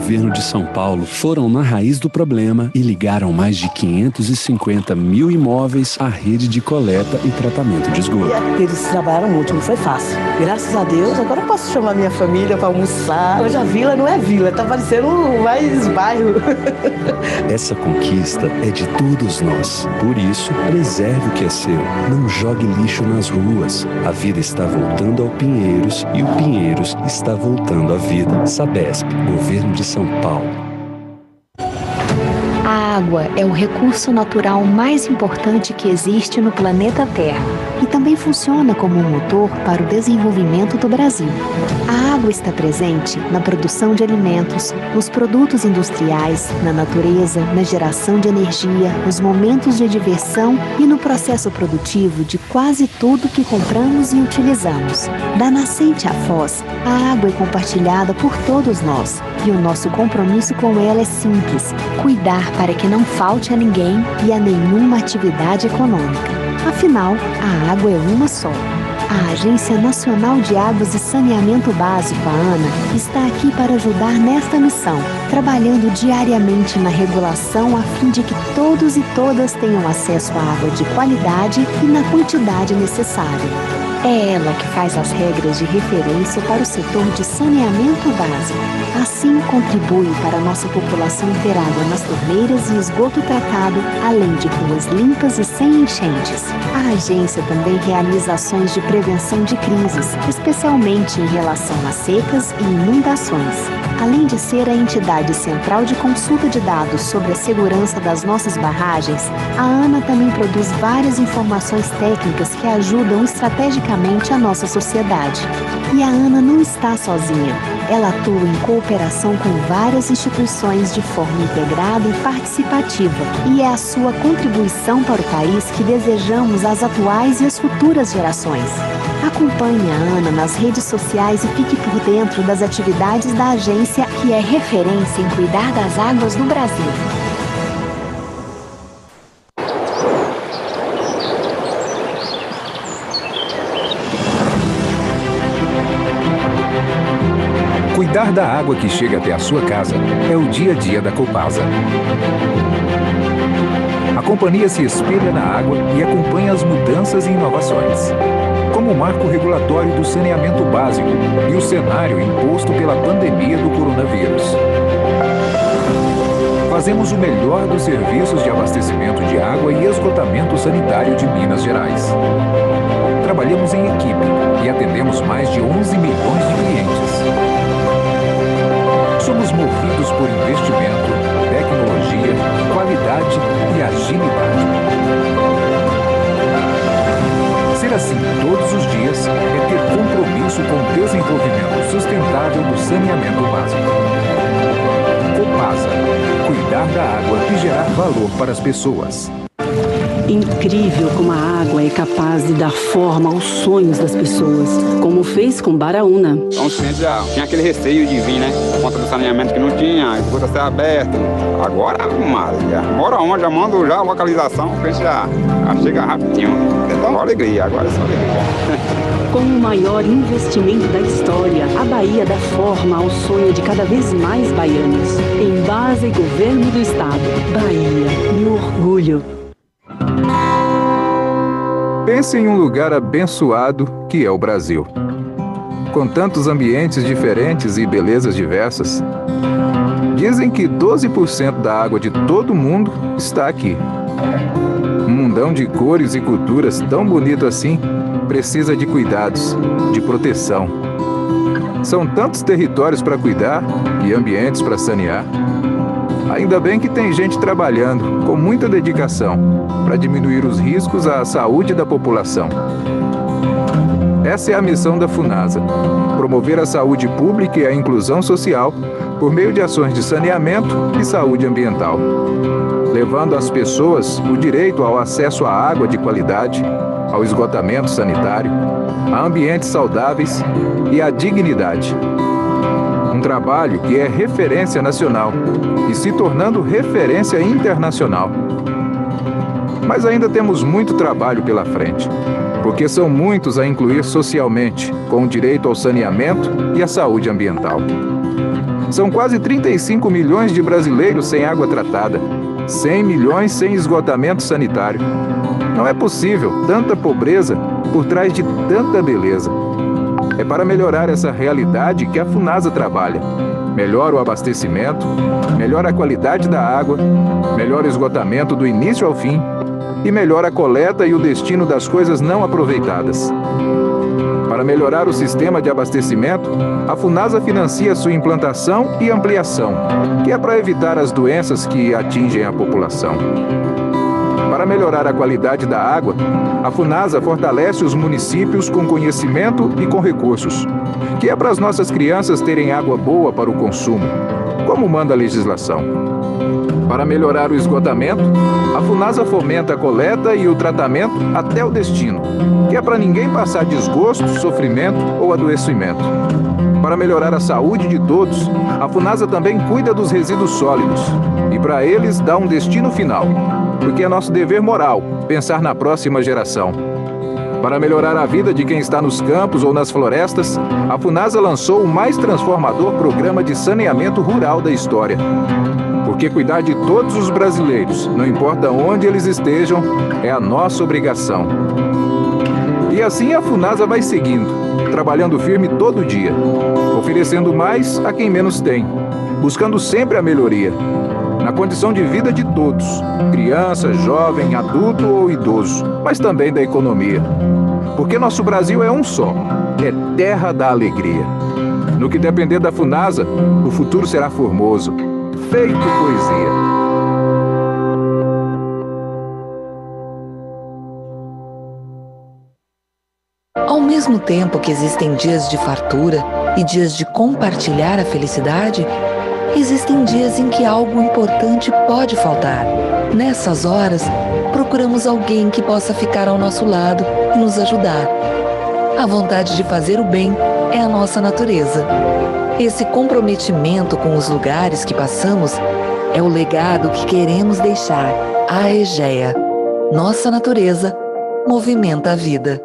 governo de São Paulo foram na raiz do problema e ligaram mais de 550 mil imóveis à rede de coleta e tratamento de esgoto. Eles trabalharam muito, não foi fácil. Graças a Deus, agora eu posso chamar minha família para almoçar. Hoje a vila não é vila, tá parecendo mais bairro. Essa conquista é de todos nós. Por isso, preserve o que é seu. Não jogue lixo nas ruas. A vida está voltando ao Pinheiros e o Pinheiros está voltando à vida. Sabesp, Governo de São Paulo. A água é o recurso natural mais importante que existe no planeta Terra e também funciona como um motor para o desenvolvimento do Brasil. A água está presente na produção de alimentos, nos produtos industriais, na natureza, na geração de energia, nos momentos de diversão e no processo produtivo de quase tudo que compramos e utilizamos. Da nascente à foz, a água é compartilhada por todos nós e o nosso compromisso com ela é simples: cuidar para que não falte a ninguém e a nenhuma atividade econômica. Afinal, a água é uma só. A Agência Nacional de Águas e Saneamento Básico, a ANA, está aqui para ajudar nesta missão, trabalhando diariamente na regulação a fim de que todos e todas tenham acesso à água de qualidade e na quantidade necessária. É ela que faz as regras de referência para o setor de saneamento básico. Assim, contribui para a nossa população ter água nas torneiras e esgoto tratado, além de ruas limpas e sem enchentes. A agência também realiza ações de prevenção de crises, especialmente em relação a secas e inundações. Além de ser a entidade central de consulta de dados sobre a segurança das nossas barragens, a ANA também produz várias informações técnicas que ajudam estrategicamente a nossa sociedade. E a ANA não está sozinha. Ela atua em cooperação com várias instituições de forma integrada e participativa. E é a sua contribuição para o país que desejamos às atuais e às futuras gerações. Acompanhe a ANA nas redes sociais e fique por dentro das atividades da agência, que é referência em cuidar das águas no Brasil. Cuidar da água que chega até a sua casa é o dia a dia da Copasa. A companhia se espelha na água e acompanha as mudanças e inovações, como o marco regulatório do saneamento básico e o cenário imposto pela pandemia do coronavírus. Fazemos o melhor dos serviços de abastecimento de água e esgotamento sanitário de Minas Gerais. Trabalhamos em equipe e atendemos mais de 11 milhões de clientes. Somos movidos por investimento, tecnologia, qualidade e agilidade. Ser assim todos os dias é ter compromisso com o desenvolvimento sustentável do saneamento básico. Copasa, cuidar da água e gerar valor para as pessoas. Incrível como a água é capaz de dar forma aos sonhos das pessoas, como fez com Baraúna. Então, já tinha aquele receio de vir, né? Por conta do saneamento que não tinha, esgoto a ser aberto. Agora, já mora onde? Já mando já a localização, que a gente já chega rapidinho. Então, uma alegria, agora é só alegria. Com o maior investimento da história, a Bahia dá forma ao sonho de cada vez mais baianos. Em base e governo do Estado, Bahia, meu orgulho. Pense em um lugar abençoado que é o Brasil. Com tantos ambientes diferentes e belezas diversas, dizem que 12% da água de todo mundo está aqui. Um mundão de cores e culturas tão bonito assim precisa de cuidados, de proteção. São tantos territórios para cuidar e ambientes para sanear. Ainda bem que tem gente trabalhando com muita dedicação para diminuir os riscos à saúde da população. Essa é a missão da FUNASA: promover a saúde pública e a inclusão social por meio de ações de saneamento e saúde ambiental, levando às pessoas o direito ao acesso à água de qualidade, ao esgotamento sanitário, a ambientes saudáveis e à dignidade. Um trabalho que é referência nacional e se tornando referência internacional. Mas ainda temos muito trabalho pela frente, porque são muitos a incluir socialmente, com o direito ao saneamento e à saúde ambiental. São quase 35 milhões de brasileiros sem água tratada, 100 milhões sem esgotamento sanitário. Não é possível tanta pobreza por trás de tanta beleza. É para melhorar essa realidade que a FUNASA trabalha. Melhor o abastecimento, melhor a qualidade da água, melhor o esgotamento do início ao fim e melhor a coleta e o destino das coisas não aproveitadas. Para melhorar o sistema de abastecimento, a FUNASA financia sua implantação e ampliação, que é para evitar as doenças que atingem a população. Para melhorar a qualidade da água, a FUNASA fortalece os municípios com conhecimento e com recursos, que é para as nossas crianças terem água boa para o consumo, como manda a legislação. Para melhorar o esgotamento, a FUNASA fomenta a coleta e o tratamento até o destino, que é para ninguém passar desgosto, sofrimento ou adoecimento. Para melhorar a saúde de todos, a FUNASA também cuida dos resíduos sólidos e para eles dá um destino final, porque é nosso dever moral pensar na próxima geração. Para melhorar a vida de quem está nos campos ou nas florestas, a FUNASA lançou o mais transformador programa de saneamento rural da história. Porque cuidar de todos os brasileiros, não importa onde eles estejam, é a nossa obrigação. E assim a FUNASA vai seguindo, trabalhando firme todo dia, oferecendo mais a quem menos tem, buscando sempre a melhoria, na condição de vida de todos, criança, jovem, adulto ou idoso, mas também da economia. Porque nosso Brasil é um só, é terra da alegria. No que depender da FUNASA, o futuro será formoso. Feito poesia. Ao mesmo tempo que existem dias de fartura e dias de compartilhar a felicidade, existem dias em que algo importante pode faltar. Nessas horas, procuramos alguém que possa ficar ao nosso lado e nos ajudar. A vontade de fazer o bem é a nossa natureza. Esse comprometimento com os lugares que passamos é o legado que queremos deixar à Egea. Nossa natureza movimenta a vida.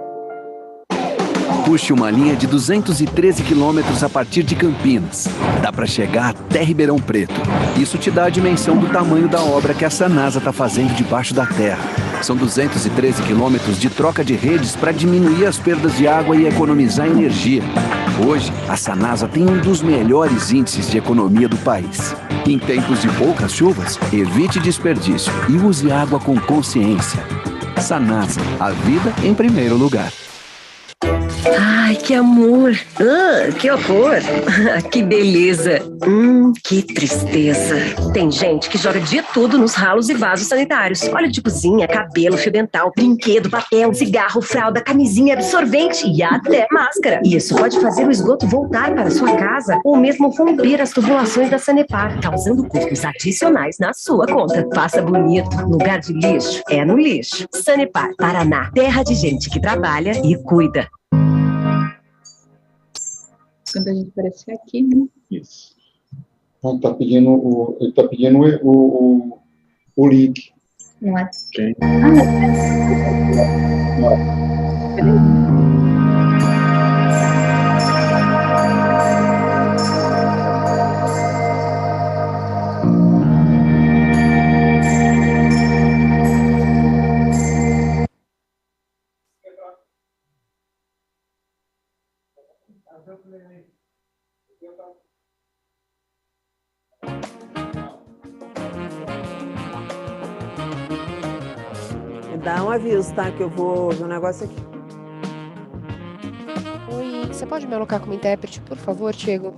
Puxe uma linha de 213 quilômetros a partir de Campinas. Dá para chegar até Ribeirão Preto. Isso te dá a dimensão do tamanho da obra que a Sanasa está fazendo debaixo da terra. São 213 quilômetros de troca de redes para diminuir as perdas de água e economizar energia. Hoje, a Sanasa tem um dos melhores índices de economia do país. Em tempos de poucas chuvas, evite desperdício e use água com consciência. Sanasa, a vida em primeiro lugar. Ai, que amor! Que horror! Que beleza! Que tristeza! Tem gente que joga de tudo nos ralos e vasos sanitários. Óleo de cozinha, cabelo, fio dental, brinquedo, papel, cigarro, fralda, camisinha, absorvente e até máscara. Isso pode fazer o esgoto voltar para sua casa ou mesmo romper as tubulações da Sanepar, causando custos adicionais na sua conta. Faça bonito. Lugar de lixo é no lixo. Sanepar, Paraná. Terra de gente que trabalha e cuida. Quando a gente aparecer aqui, né? Isso. Ele está pedindo o link. Não é? Okay. Dá um aviso, tá? Que eu vou ver um negócio aqui. Oi, você pode me alocar como intérprete, por favor, Diego?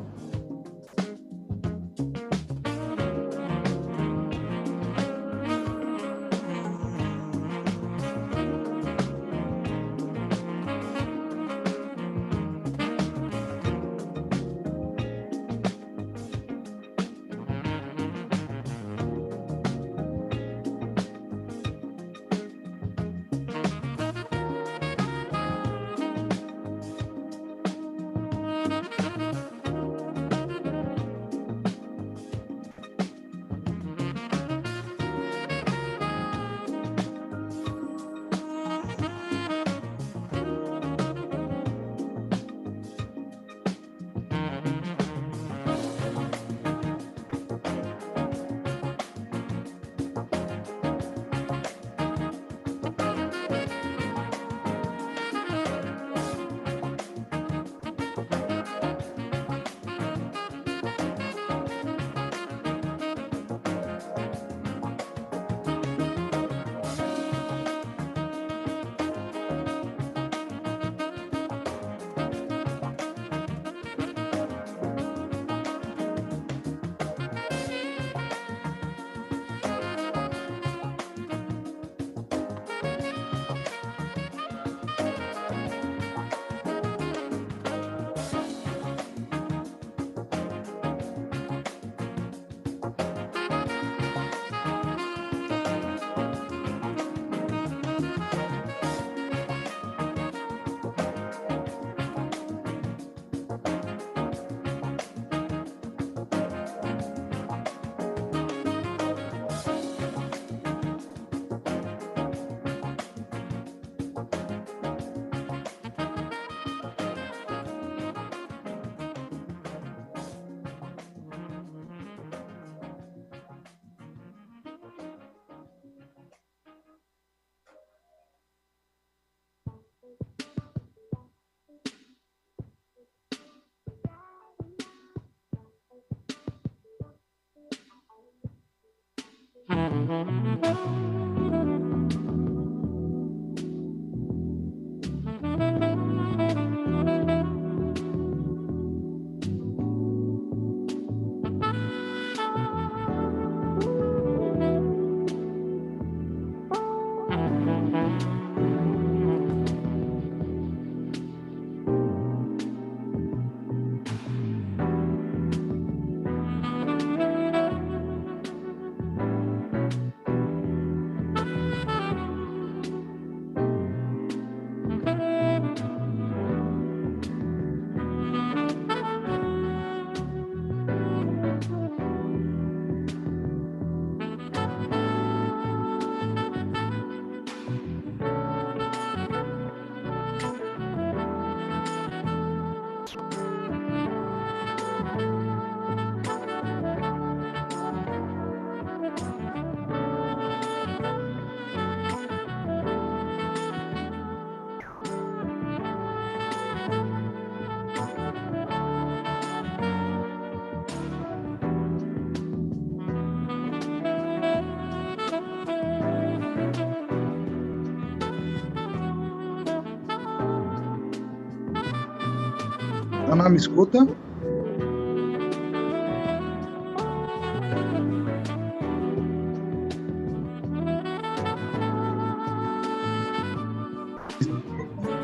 Ana, me escuta?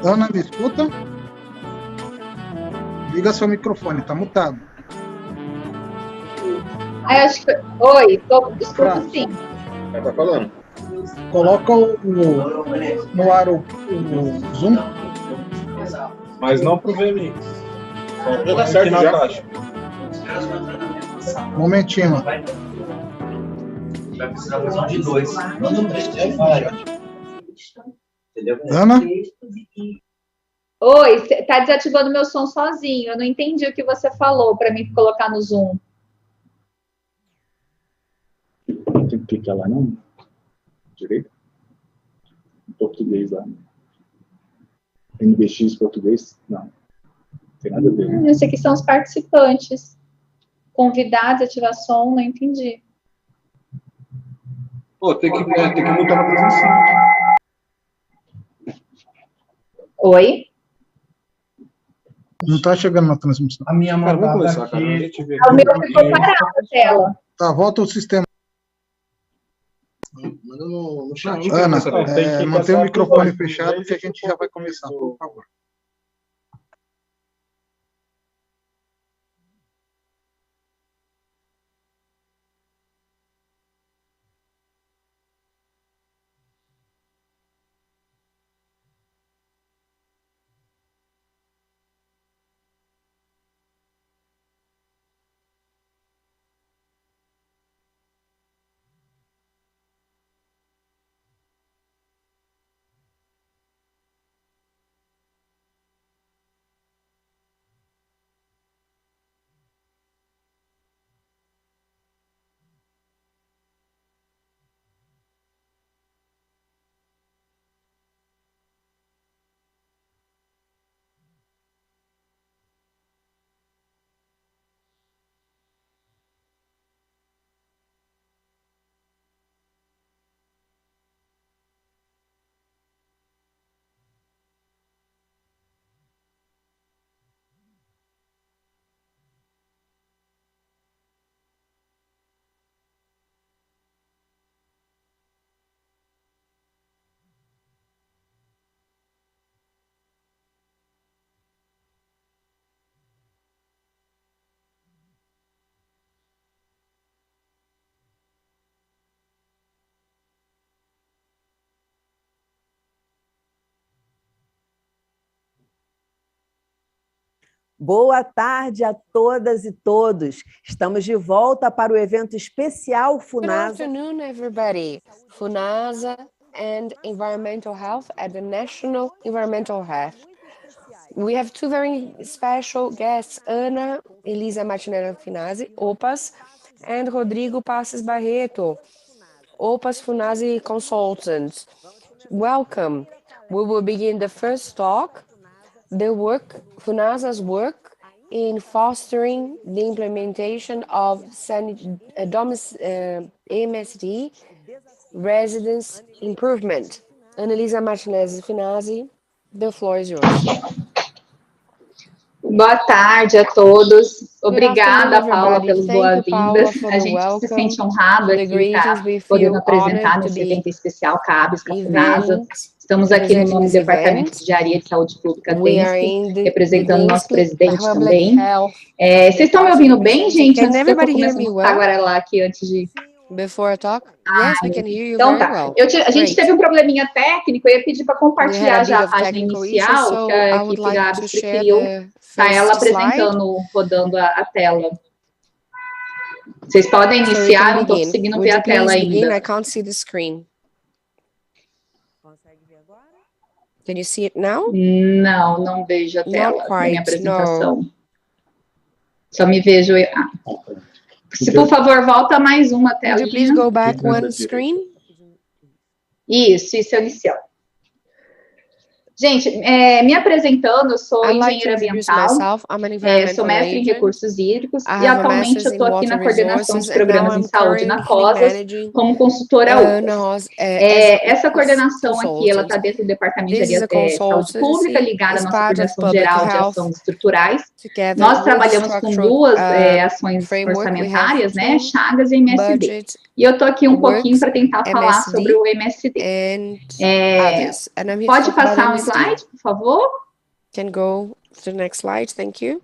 Ana, me escuta? Liga seu microfone, tá mutado. Ai, acho que... Oi, escuto sim. Já tá falando. Coloca no ar o Zoom. Mas não pro VMix. Já tá certo na caixa. Momentinho. Vai precisar de dois. Manda um texto vai. Entendeu? Ana? Oi, tá desativando meu som sozinho. Eu não entendi o que você falou para mim colocar no Zoom. Tem que clicar lá, não? Direito? Em português lá. NBX português? Não. Tem nada a ver. Esse aqui são os participantes. Convidados, ativar som, não entendi. Pô, tem que mutar a transmissão. Oi? Não tá chegando na transmissão. A minha Cara, vamos começar, aqui. cara. O meu ficou parado a tela. Tá, volta o sistema. Manda no chat. Ana, mantém o microfone fechado que a gente já vai começar, por favor. Boa tarde a todas e todos. Estamos de volta para o evento especial Good FUNASA. afternoon, everybody. FUNASA and Environmental Health at the National Environmental Health. We have two very special guests, Elisa Martinelli Finazzi, OPAS, and Rodrigo Passos Barrêto, OPAS FUNASA Consultant. Welcome. We will begin the first talk, FUNASA's work in fostering the implementation of MSD residence improvement. Elisa Martinelli Finazzi, the floor is yours. Boa tarde a todos. Obrigada, Paula, pelas boas-vindas. A gente se sente honrado aqui estar podendo apresentar nesse evento especial que a ABES, com a FUNASA. Estamos aqui no nome do Departamento de Engenharia de Saúde Pública DENSP, representando o nosso presidente também. Vocês estão me ouvindo bem, gente? Antes que eu comece a taguarelar aqui antes de... Before I talk? Yes, we can hear you então, very well. A gente teve um probleminha técnico, eu ia pedir para compartilhar já a página inicial, que a equipe da ABES preferiu estar ela apresentando, rodando a tela. Vocês podem iniciar, não estou conseguindo ver a tela ainda. I can't see the screen. Consegue ver agora? Can you see it now? Não, não vejo a tela da minha apresentação. Só me vejo... Se, por favor, volta mais uma tela. Could you please go back one screen? Isso inicial. Gente, me apresentando, eu sou engenheira ambiental, sou mestre em recursos hídricos e atualmente eu estou aqui na coordenação de programas em saúde na COSAS como consultora UPAS. Essa coordenação aqui, ela está dentro do Departamento de Engenharia de Saúde Pública, ligada à nossa coordenação geral de ações estruturais. Nós trabalhamos com duas ações orçamentárias, né, Chagas e MSD. E eu estou aqui um pouquinho para tentar falar sobre o MSD. Pode passar um slide, por favor? Can go to the next slide, thank you.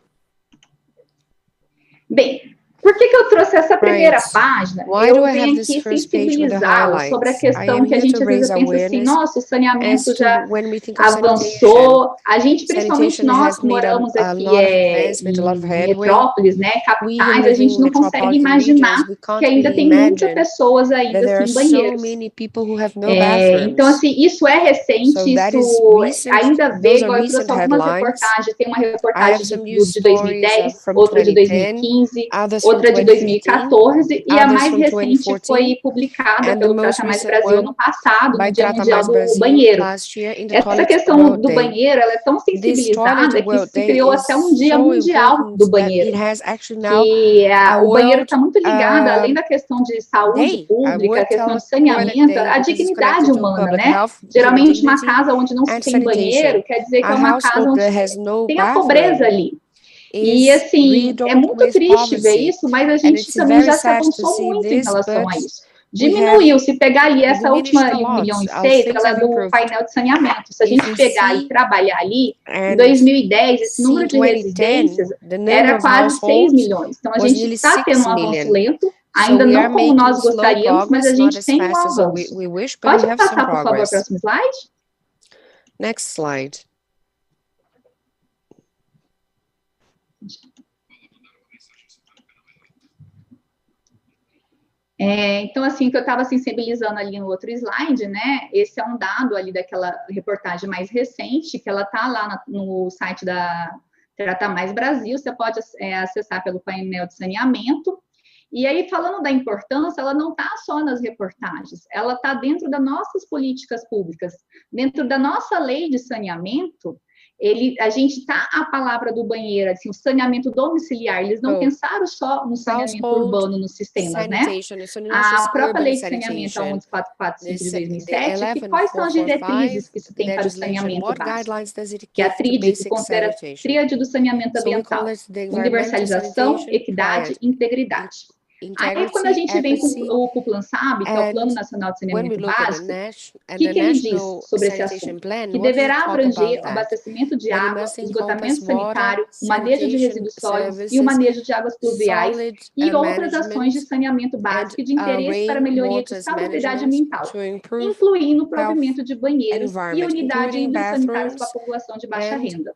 Bem, por que eu trouxe essa primeira página? Eu venho aqui sensibilizá-los sobre a questão que a gente às vezes pensa assim, nossa, o saneamento já avançou, a gente, principalmente nós que moramos aqui em metrópoles, né, capitais, a gente não consegue imaginar que ainda tem muitas pessoas ainda sem banheiros. Então, assim, isso é recente, isso ainda vê, igual eu trouxe algumas reportagens, tem uma reportagem de 2010, outra de 2015, outra de 2014, e a mais recente foi publicada pelo Trata Mais Brasil no passado, no Dia Mundial do Banheiro. Essa questão do banheiro, ela é tão sensibilizada que se criou até um Dia Mundial do Banheiro. E o banheiro está muito ligado, além da questão de saúde pública, a questão de saneamento, a dignidade humana, né? Geralmente uma casa onde não se tem banheiro, quer dizer que é uma casa onde tem a pobreza ali. E, assim, é muito triste ver isso, mas a gente também já se avançou muito em relação a isso. Diminuiu, se pegar ali essa última 1,6 milhão, ela é do painel de saneamento. Se a gente pegar e trabalhar ali, em 2010, esse número de residências era quase 6 milhões. Então, a gente está tendo um avanço lento, ainda não como nós gostaríamos, mas a gente tem um avanço. Pode passar, por favor, o próximo slide? Next slide. Então, assim, que eu estava sensibilizando ali no outro slide, né, esse é um dado ali daquela reportagem mais recente, que ela está lá no site da Trata Mais Brasil, você pode acessar pelo painel de saneamento, e aí, falando da importância, ela não está só nas reportagens, ela está dentro das nossas políticas públicas, dentro da nossa lei de saneamento. A gente tá a palavra do banheiro, assim, o saneamento domiciliar, eles não pensaram só no saneamento urbano nos sistemas, né? A própria lei de saneamento, a 11.445 de 2007, que quais são as diretrizes que se tem para o saneamento básico? Que é a tríade, que considera a tríade do saneamento ambiental, universalização, equidade e integridade. Aí, quando a gente vem com o Plan SAB, que é o Plano Nacional de Saneamento Básico, o que ele diz sobre esse assunto? Que deverá abranger o abastecimento de água, esgotamento sanitário, o manejo de resíduos sólidos e o manejo de águas pluviais e outras ações de saneamento básico e de interesse para a melhoria de salubridade ambiental, incluindo o provimento de banheiros e unidades hidrossanitárias para a população de baixa renda.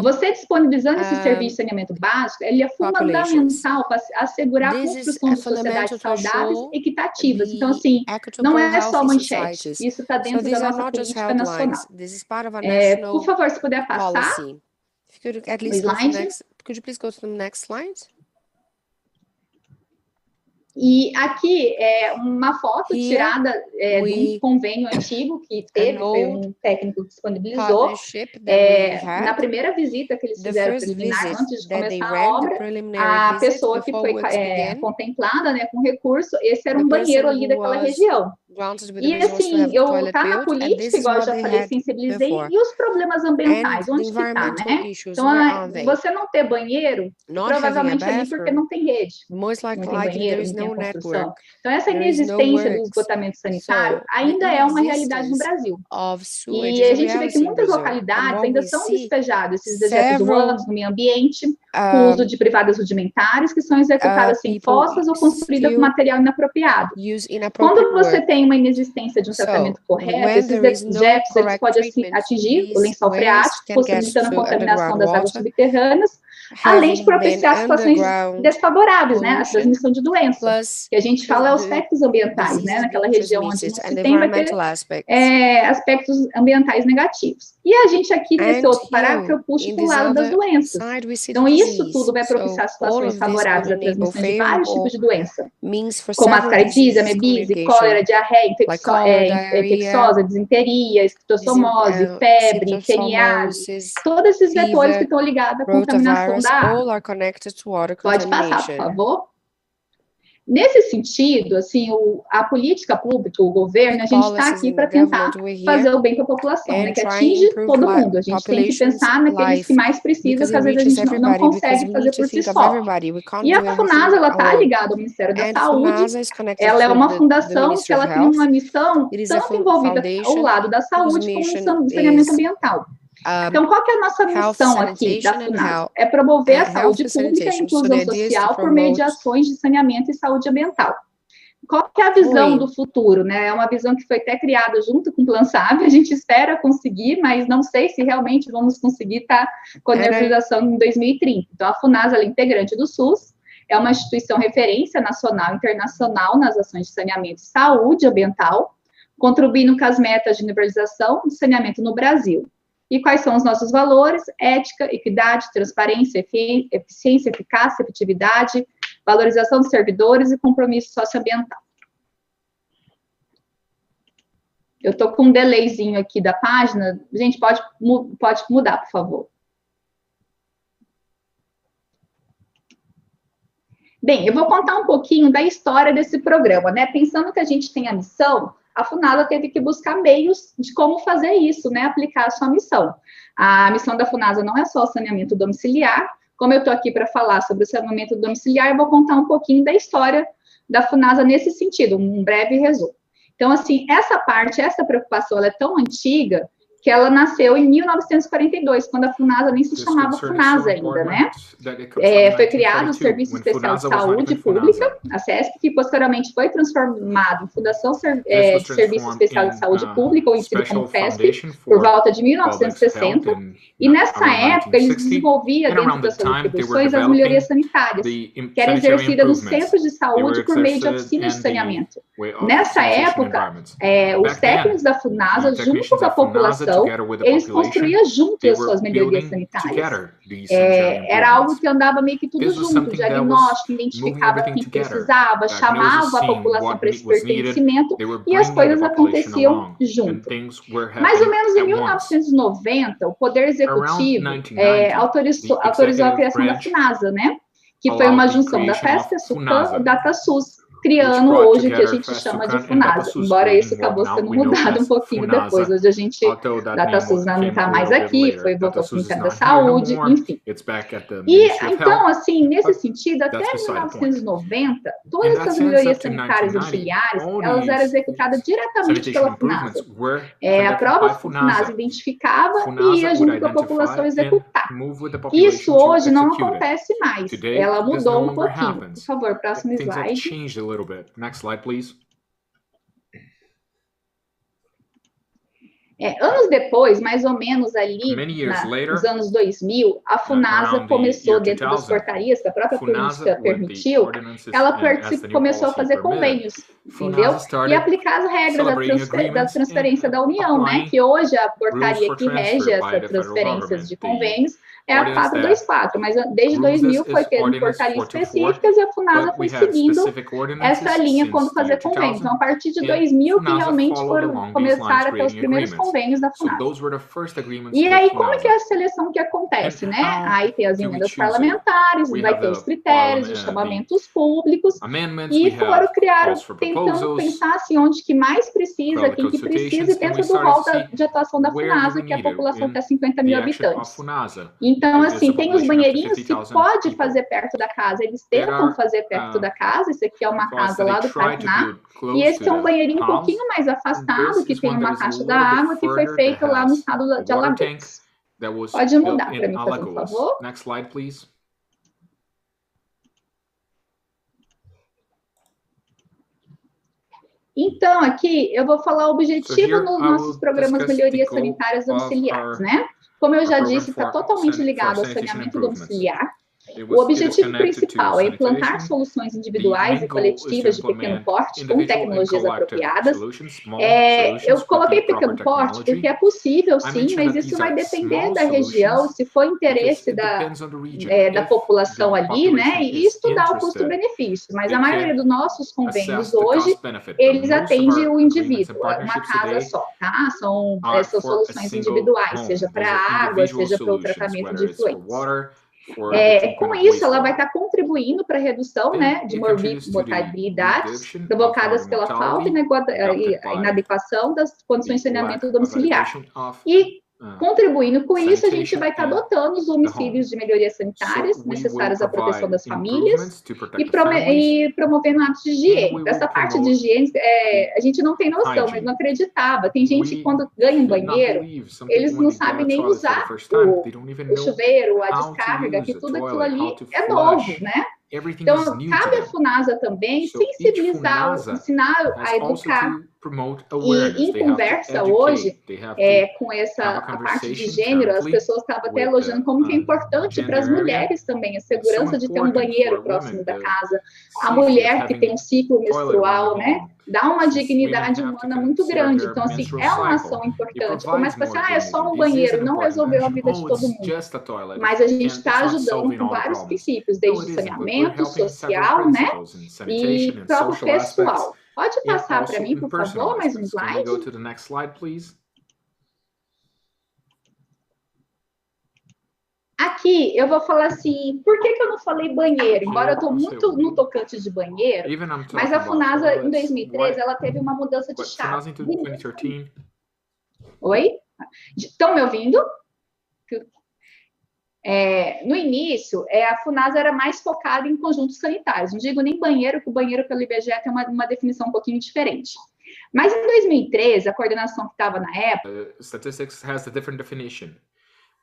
Você disponibilizando esse serviço de saneamento básico, ele é fundamental para assegurar a construção de sociedades saudáveis e equitativas. Então, assim, não é só manchete, isso está dentro da nossa política nacional. Por favor, se puder passar o slide. Could you please go to the next slide? E aqui é uma foto tirada de um convênio antigo que teve, foi um técnico que disponibilizou. Na primeira visita que eles fizeram preliminar, antes de começar a obra, a pessoa que foi contemplada, né, com recurso, esse era um banheiro ali daquela região. E assim, tá na política, igual eu já falei, sensibilizei, e os problemas ambientais, onde que tá, né? Então, você não ter banheiro, provavelmente ali porque não tem rede, não tem banheiro, não tem construção. Então, essa inexistência do esgotamento sanitário ainda é uma realidade no Brasil. E a gente vê que muitas localidades ainda são despejados esses dejetos humanos no meio ambiente, com uso de privadas rudimentares, que são executadas sem fossas ou construídas com material inapropriado. Quando você tem uma inexistência de um tratamento correto, esses dejetos eles podem atingir o lençol freático, possibilitando a contaminação das águas subterrâneas, além de propiciar situações desfavoráveis, né? A transmissão de doenças, que a gente fala aspectos ambientais, né? Naquela região onde não se tem, vai ter aspectos ambientais negativos. E a gente aqui, nesse outro parágrafo, eu puxo para o lado das doenças. Então, isso tudo vai propiciar situações favoráveis à transmissão de vários tipos de doença, como ascaridise, amebise, cólera, diarreia, infecciosa, disenteria, esquistossomose, febre, teniase, todos esses vetores que estão ligados à contaminação da água. Pode passar, por favor. Nesse sentido, assim, a política pública, o governo, a gente está aqui para tentar fazer o bem para a população, né, que atinge todo mundo. A gente tem que pensar naqueles que mais precisam, que às vezes a gente não consegue fazer por si só. E a FUNASA, ela está ligada ao Ministério da Saúde, ela é uma fundação que ela tem uma missão tanto envolvida ao lado da saúde como do saneamento ambiental. Então, qual que é a nossa missão aqui da FUNASA? É promover a saúde pública e a inclusão social por meio de ações de saneamento e saúde ambiental. Qual que é a visão do futuro, né? É uma visão que foi até criada junto com o Plan SAB, a gente espera conseguir, mas não sei se realmente vamos conseguir estar com a neutralização em 2030. Então, a FUNASA ela é integrante do SUS, é uma instituição referência nacional e internacional nas ações de saneamento e saúde ambiental, contribuindo com as metas de universalização de saneamento no Brasil. E quais são os nossos valores? Ética, equidade, transparência, eficiência, eficácia, efetividade, valorização dos servidores e compromisso socioambiental. Eu estou com um delayzinho aqui da página. Gente, pode mudar, por favor. Bem, eu vou contar um pouquinho da história desse programa, né? Pensando que a gente tem a missão, a FUNASA teve que buscar meios de como fazer isso, né? Aplicar a sua missão. A missão da FUNASA não é só o saneamento domiciliar. Como eu estou aqui para falar sobre o saneamento domiciliar, eu vou contar um pouquinho da história da FUNASA nesse sentido, um breve resumo. Então, assim, essa preocupação, ela é tão antiga que ela nasceu em 1942, quando a FUNASA nem se chamava FUNASA ainda, né? Foi criado o Serviço Especial de Saúde Pública, a SESP, que posteriormente foi transformado em Fundação Serviço Especial de Saúde Pública, ou conhecido como FESP, por volta de 1960, e nessa época eles desenvolviam dentro das suas atribuições as melhorias sanitárias, que eram exercidas nos centros de saúde por meio de oficinas de saneamento. Nessa época, os técnicos da FUNASA, junto com a população, eles construíam juntos as suas melhorias sanitárias. Era algo que andava meio que tudo junto, diagnóstico, identificava quem precisava, chamava a população para esse pertencimento e as coisas aconteciam junto. Mais ou menos em 1990, o Poder Executivo autorizou a criação da FUNASA, né? Que foi uma junção da FESP, SUCAM e DataSUS, criando hoje o que a gente chama de FUNASA, embora isso acabou sendo mudado um pouquinho depois. Hoje a gente, DataSUS não está mais aqui, foi voltou para o Ministério da Saúde, enfim. E então, assim, nesse sentido, até 1990, todas essas melhorias sanitárias auxiliares, elas eram executadas diretamente pela FUNASA. A própria FUNASA identificava e ia junto com a população executar. Isso hoje não acontece mais, ela mudou um pouquinho. Por favor, próximo slide. Little bit. Next slide, please. Anos depois, mais ou menos ali, nos anos 2000, a FUNASA começou, dentro das portarias que a própria política permitiu, ela começou a fazer convênios entendeu? E aplicar as regras da transferência da União, né? Que hoje a portaria que rege essas transferências de convênios é a 424, mas desde 2000 foi tendo portarias específicas e a FUNASA foi seguindo essa linha quando fazer convênio. Então, a partir de 2000 que realmente começaram a ter os primeiros convênios da FUNASA. E aí, como é que é a seleção que acontece, né? Aí tem as emendas parlamentares, vai ter os critérios, os chamamentos públicos, e tentando pensar assim, onde que mais precisa, quem que precisa, e dentro do rol de atuação da FUNASA, que é a população até 50 mil habitantes. Então, assim, tem os banheirinhos que pode fazer perto da casa, eles tentam fazer perto da casa, esse aqui é uma casa lá do Paraná, e esse é um banheirinho um pouquinho mais afastado, que tem uma caixa da água, que foi feito lá no estado de Alagoas. Pode mudar para mim, por favor. Next slide, please. Então, aqui eu vou falar o objetivo nos nossos programas de melhorias sanitárias domiciliares, né? Como eu já disse, está totalmente ligado ao saneamento domiciliar. O objetivo principal é implantar soluções individuais e coletivas de pequeno porte com tecnologias apropriadas. Eu coloquei pequeno porte porque é possível, sim, mas isso vai depender da região, se for interesse da população ali, né, e estudar o custo-benefício. Mas a maioria dos nossos convênios hoje, eles atendem o indivíduo, uma casa só, tá? São essas soluções individuais, seja para água, seja para o tratamento de efluentes. Com isso, ela vai estar contribuindo para a redução, né, de mortalidades provocadas pela falta e inadequação das condições de saneamento domiciliar. E, contribuindo com isso, a gente vai estar adotando os homicídios de melhorias sanitárias necessários à proteção das famílias e promovendo hábitos de higiene. Essa parte de higiene, a gente não tem noção, mas não acreditava. Tem gente que, quando ganha um banheiro, eles não sabem nem usar o chuveiro, a descarga, que tudo aquilo ali é novo, né? Então, cabe à FUNASA também sensibilizar, ensinar a educar. E em conversa hoje, com a parte de gênero, as pessoas estavam até elogiando como que é importante para as mulheres também, a segurança de ter um banheiro próximo da casa. A mulher que tem um ciclo menstrual, né? Dá uma dignidade humana muito grande. Então, assim, é uma ação importante. Começa a pensar, é só um banheiro, não resolveu a vida de todo mundo. Mas a gente está ajudando com vários princípios, desde saneamento, social, né? E próprio pessoal. Pode passar para mim, por favor, mais um slide? Go to the next slide, please. Aqui, eu vou falar assim, por que eu não falei banheiro? Embora eu estou muito no tocante de banheiro, mas a FUNASA, em 2013, ela teve uma mudança de chave. Oi? Estão me ouvindo? No início, a FUNASA era mais focada em conjuntos sanitários. Não digo nem banheiro, que o banheiro pelo IBGE tem uma definição um pouquinho diferente. Mas em 2013, a coordenação que estava na época... Statistics has a different definition.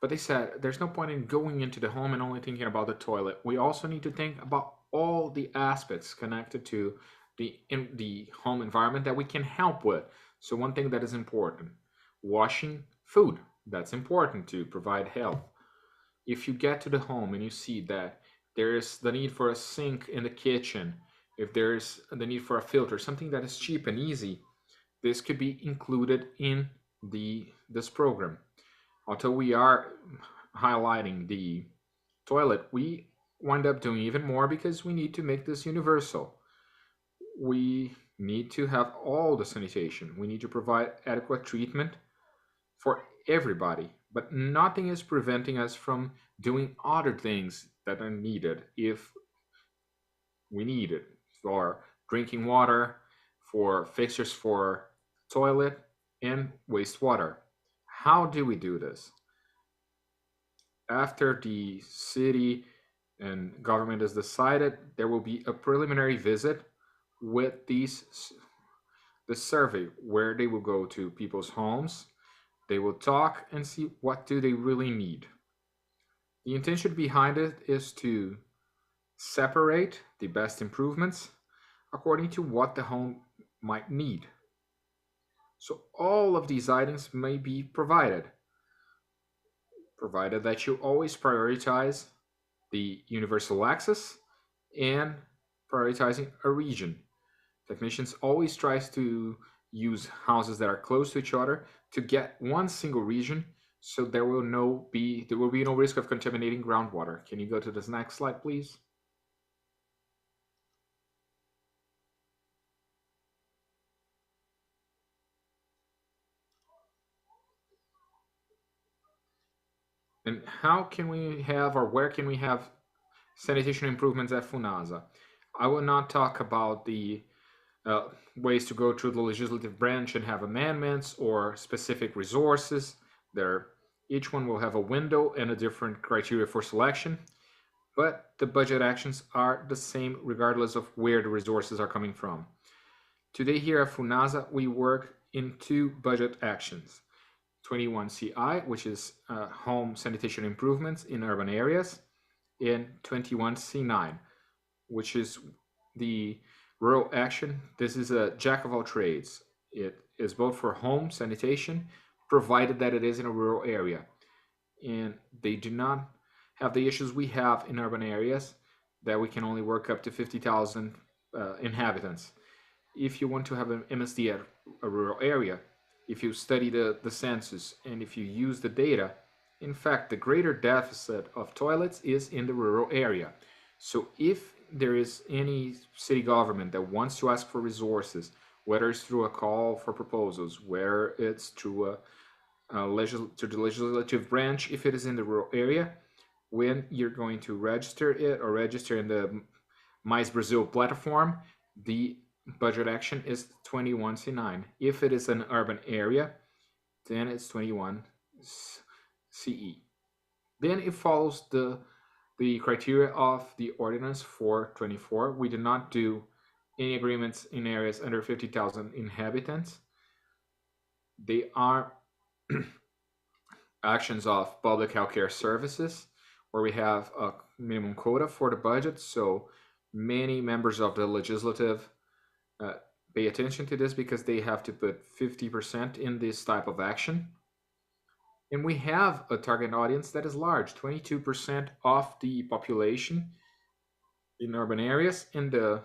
But they said, there's no point in going into the home and only thinking about the toilet. We also need to think about all the aspects connected to the home environment that we can help with. So one thing that is important, washing food. That's important to provide health. If you get to the home and you see that there is the need for a sink in the kitchen, if there's the need for a filter, something that is cheap and easy, this could be included in this program. Although we are highlighting the toilet, we wind up doing even more because we need to make this universal. We need to have all the sanitation. We need to provide adequate treatment for everybody, but nothing is preventing us from doing other things that are needed if we need it, for drinking water, for fixtures for toilet and wastewater. How do we do this? After the city and government has decided, there will be a preliminary visit with the survey where they will go to people's homes. They will talk and see what do they really need. The intention behind it is to separate the best improvements according to what the home might need. So all of these items may be provided that you always prioritize the universal access and prioritizing a region. Technicians always tries to use houses that are close to each other to get one single region, so there will be no risk of contaminating groundwater. Can you go to this next slide, please? And how can we have, or where can we have sanitation improvements at FUNASA? I will not talk about the ways to go through the legislative branch and have amendments or specific resources. Each one will have a window and a different criteria for selection, but the budget actions are the same regardless of where the resources are coming from. Today here at FUNASA, we work in two budget actions. 21 CI, which is home sanitation improvements in urban areas, and 21 C9, which is the rural action. This is a jack of all trades. It is both for home sanitation, provided that it is in a rural area. And they do not have the issues we have in urban areas, that we can only work up to 50,000 inhabitants. If you want to have an MSD at a rural area, if you study the census and if you use the data, in fact, the greater deficit of toilets is in the rural area. So if there is any city government that wants to ask for resources, whether it's through a call for proposals, whether it's through to the legislative branch, if it is in the rural area, when you're going to register it or register in the Mais Brazil platform, the budget action is 21 C9. If it is an urban area, then it's 21 CE. Then it follows the criteria of the ordinance 424. We do not do any agreements in areas under 50,000 inhabitants. They are actions of public healthcare services, where we have a minimum quota for the budget. So many members of the legislative pay attention to this because they have to put 50% in this type of action. And we have a target audience that is large, 22% of the population in urban areas. In the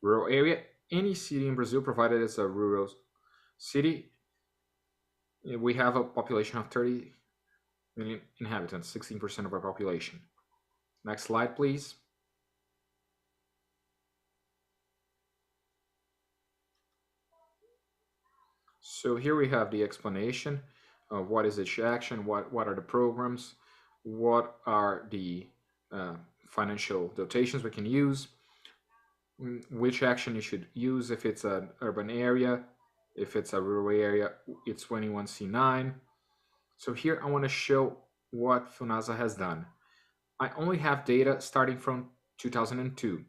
rural area, any city in Brazil, provided it's a rural city, we have a population of 30 million inhabitants, 16% of our population. Next slide, please. So here we have the explanation of what is each action, what are the programs, what are the financial dotations we can use, which action you should use if it's an urban area, if it's a rural area, it's 21 C9. So here I want to show what FUNASA has done. I only have data starting from 2002.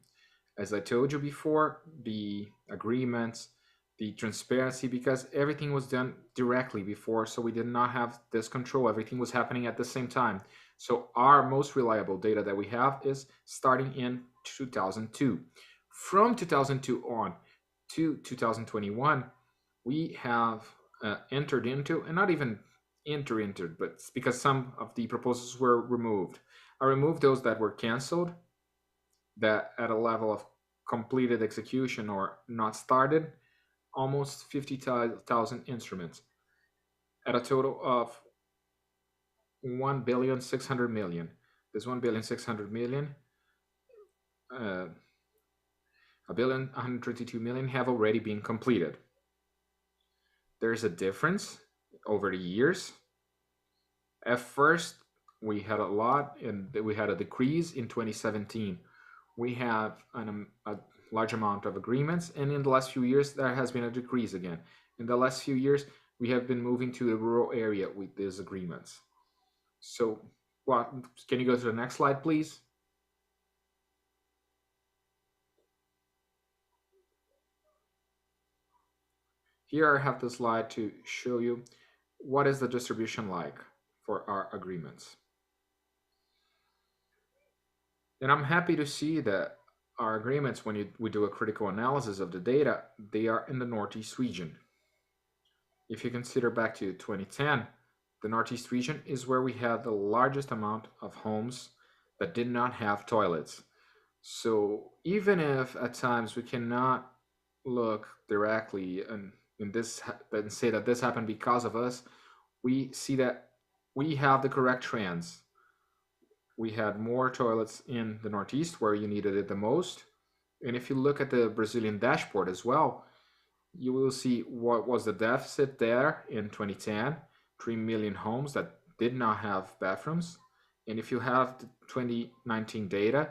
As I told you before, the agreements, the transparency, because everything was done directly before, so we did not have this control. Everything was happening at the same time. So our most reliable data that we have is starting in 2002. From 2002 on to 2021, we have entered into, and not even entered, but because some of the proposals were removed. I removed those that were canceled, that at a level of completed execution or not started, almost 50,000 instruments at a total of 1,600 million. This 1,600 million, 1,122 million have already been completed. There's a difference over the years. At first, we had a lot, and we had a decrease in 2017. We have a large amount of agreements, and in the last few years, there has been a decrease again. In the last few years, we have been moving to the rural area with these agreements. So, can you go to the next slide, please? Here I have the slide to show you what is the distribution like for our agreements. And I'm happy to see that our agreements, when we do a critical analysis of the data, they are in the Northeast region. If you consider back to 2010, the Northeast region is where we had the largest amount of homes that did not have toilets. So even if at times we cannot look directly and say that this happened because of us, we see that we have the correct trends. We had more toilets in the Northeast where you needed it the most. And if you look at the Brazilian dashboard as well, you will see what was the deficit there in 2010, 3 million homes that did not have bathrooms. And if you have the 2019 data,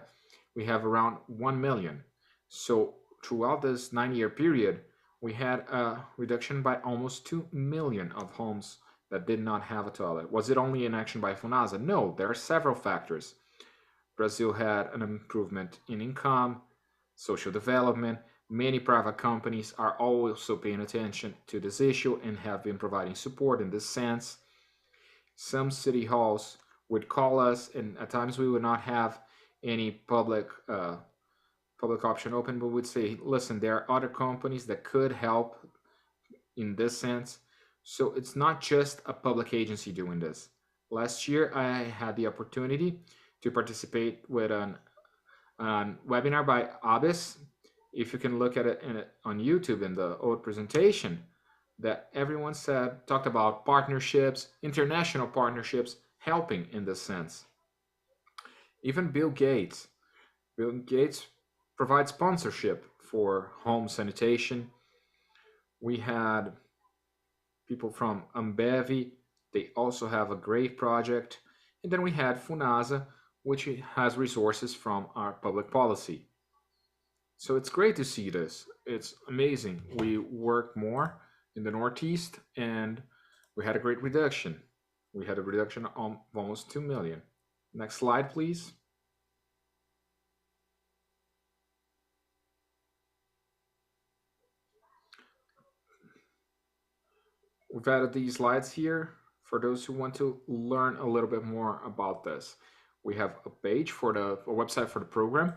we have around 1 million. So throughout this 9-year period, we had a reduction by almost 2 million of homes that did not have a toilet. Was it only an action by FUNASA? No, there are several factors. Brazil had an improvement in income, social development. Many private companies are also paying attention to this issue and have been providing support in this sense. Some city halls would call us, and at times we would not have any public option open, but would say, listen, there are other companies that could help in this sense. So it's not just a public agency doing this. Last year, I had the opportunity to participate with a webinar by ABES. If you can look at it on YouTube in the old presentation, that everyone talked about partnerships, international partnerships, helping in this sense. Even Bill Gates provides sponsorship for home sanitation. We had people from Ambev, they also have a great project. And then we had FUNASA, which has resources from our public policy. So it's great to see this. It's amazing. We work more in the Northeast and we had a great reduction. We had a reduction of almost 2 million. Next slide, please. We've added these slides here for those who want to learn a little bit more about this. We have a page for a website for the program.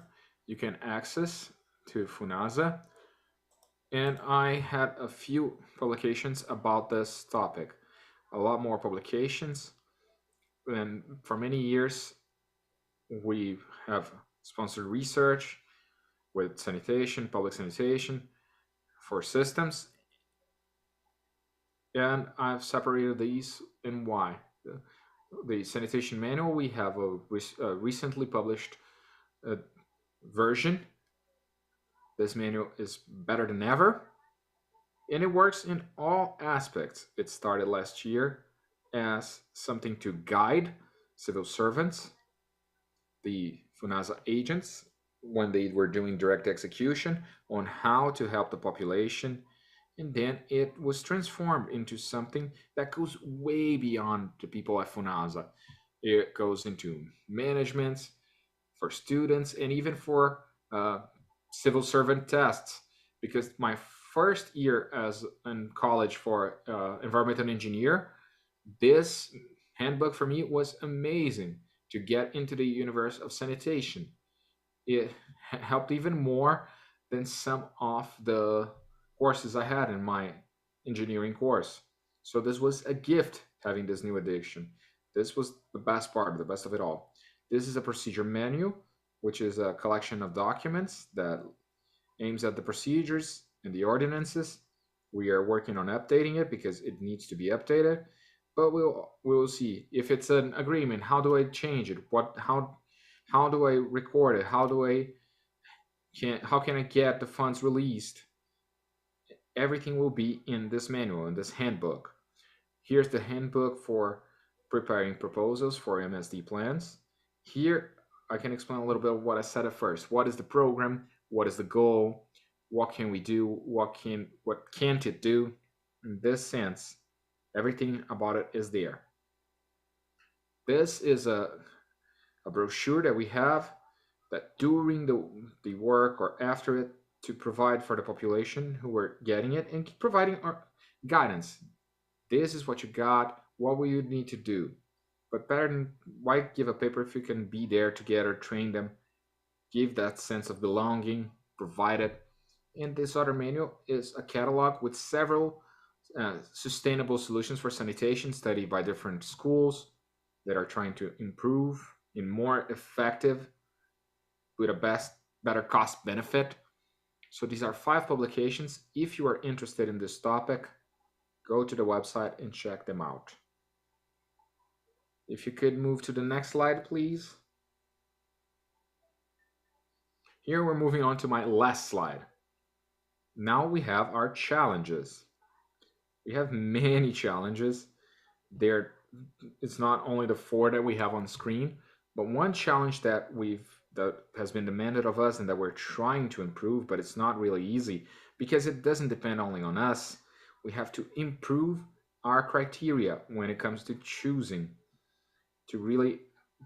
You can access to FUNASA. And I had a few publications about this topic. A lot more publications. And for many years, we have sponsored research with sanitation, public sanitation for systems. And I've separated these and why. The sanitation manual, we have a recently published version. This manual is better than ever, and it works in all aspects. It started last year as something to guide civil servants, the FUNASA agents, when they were doing direct execution on how to help the population. And then it was transformed into something that goes way beyond the people at FUNASA. It goes into management, for students, and even for civil servant tests. Because my first year as in college for environmental engineer, this handbook for me was amazing to get into the universe of sanitation. It helped even more than some of the courses I had in my engineering course. So this was a gift having this new edition. This was the best part, the best of it all. This is a procedure manual, which is a collection of documents that aims at the procedures and the ordinances. We are working on updating it because it needs to be updated, but we'll see if it's an agreement. How do I change it? How do I record it? How can I get the funds released? Everything will be in this manual, in this handbook. Here's the handbook for preparing proposals for MSD plans. Here, I can explain a little bit of what I said at first. What is the program? What is the goal? What can we do? What can't it do? In this sense, everything about it is there. This is a brochure that we have that during the work or after it to provide for the population who are getting it and providing our guidance. This is what you got. What will you need to do? But better than why give a paper if you can be there together, train them, give that sense of belonging, provide it. And this other manual is a catalog with several sustainable solutions for sanitation studied by different schools that are trying to improve in more effective with a better cost benefit So these are 5 publications. If you are interested in this topic, go to the website and check them out. If you could move to the next slide, please. Here we're moving on to my last slide. Now we have our challenges. We have many challenges. It's not only the 4 that we have on screen, but one challenge that has been demanded of us and that we're trying to improve, but it's not really easy because it doesn't depend only on us. We have to improve our criteria when it comes to choosing to really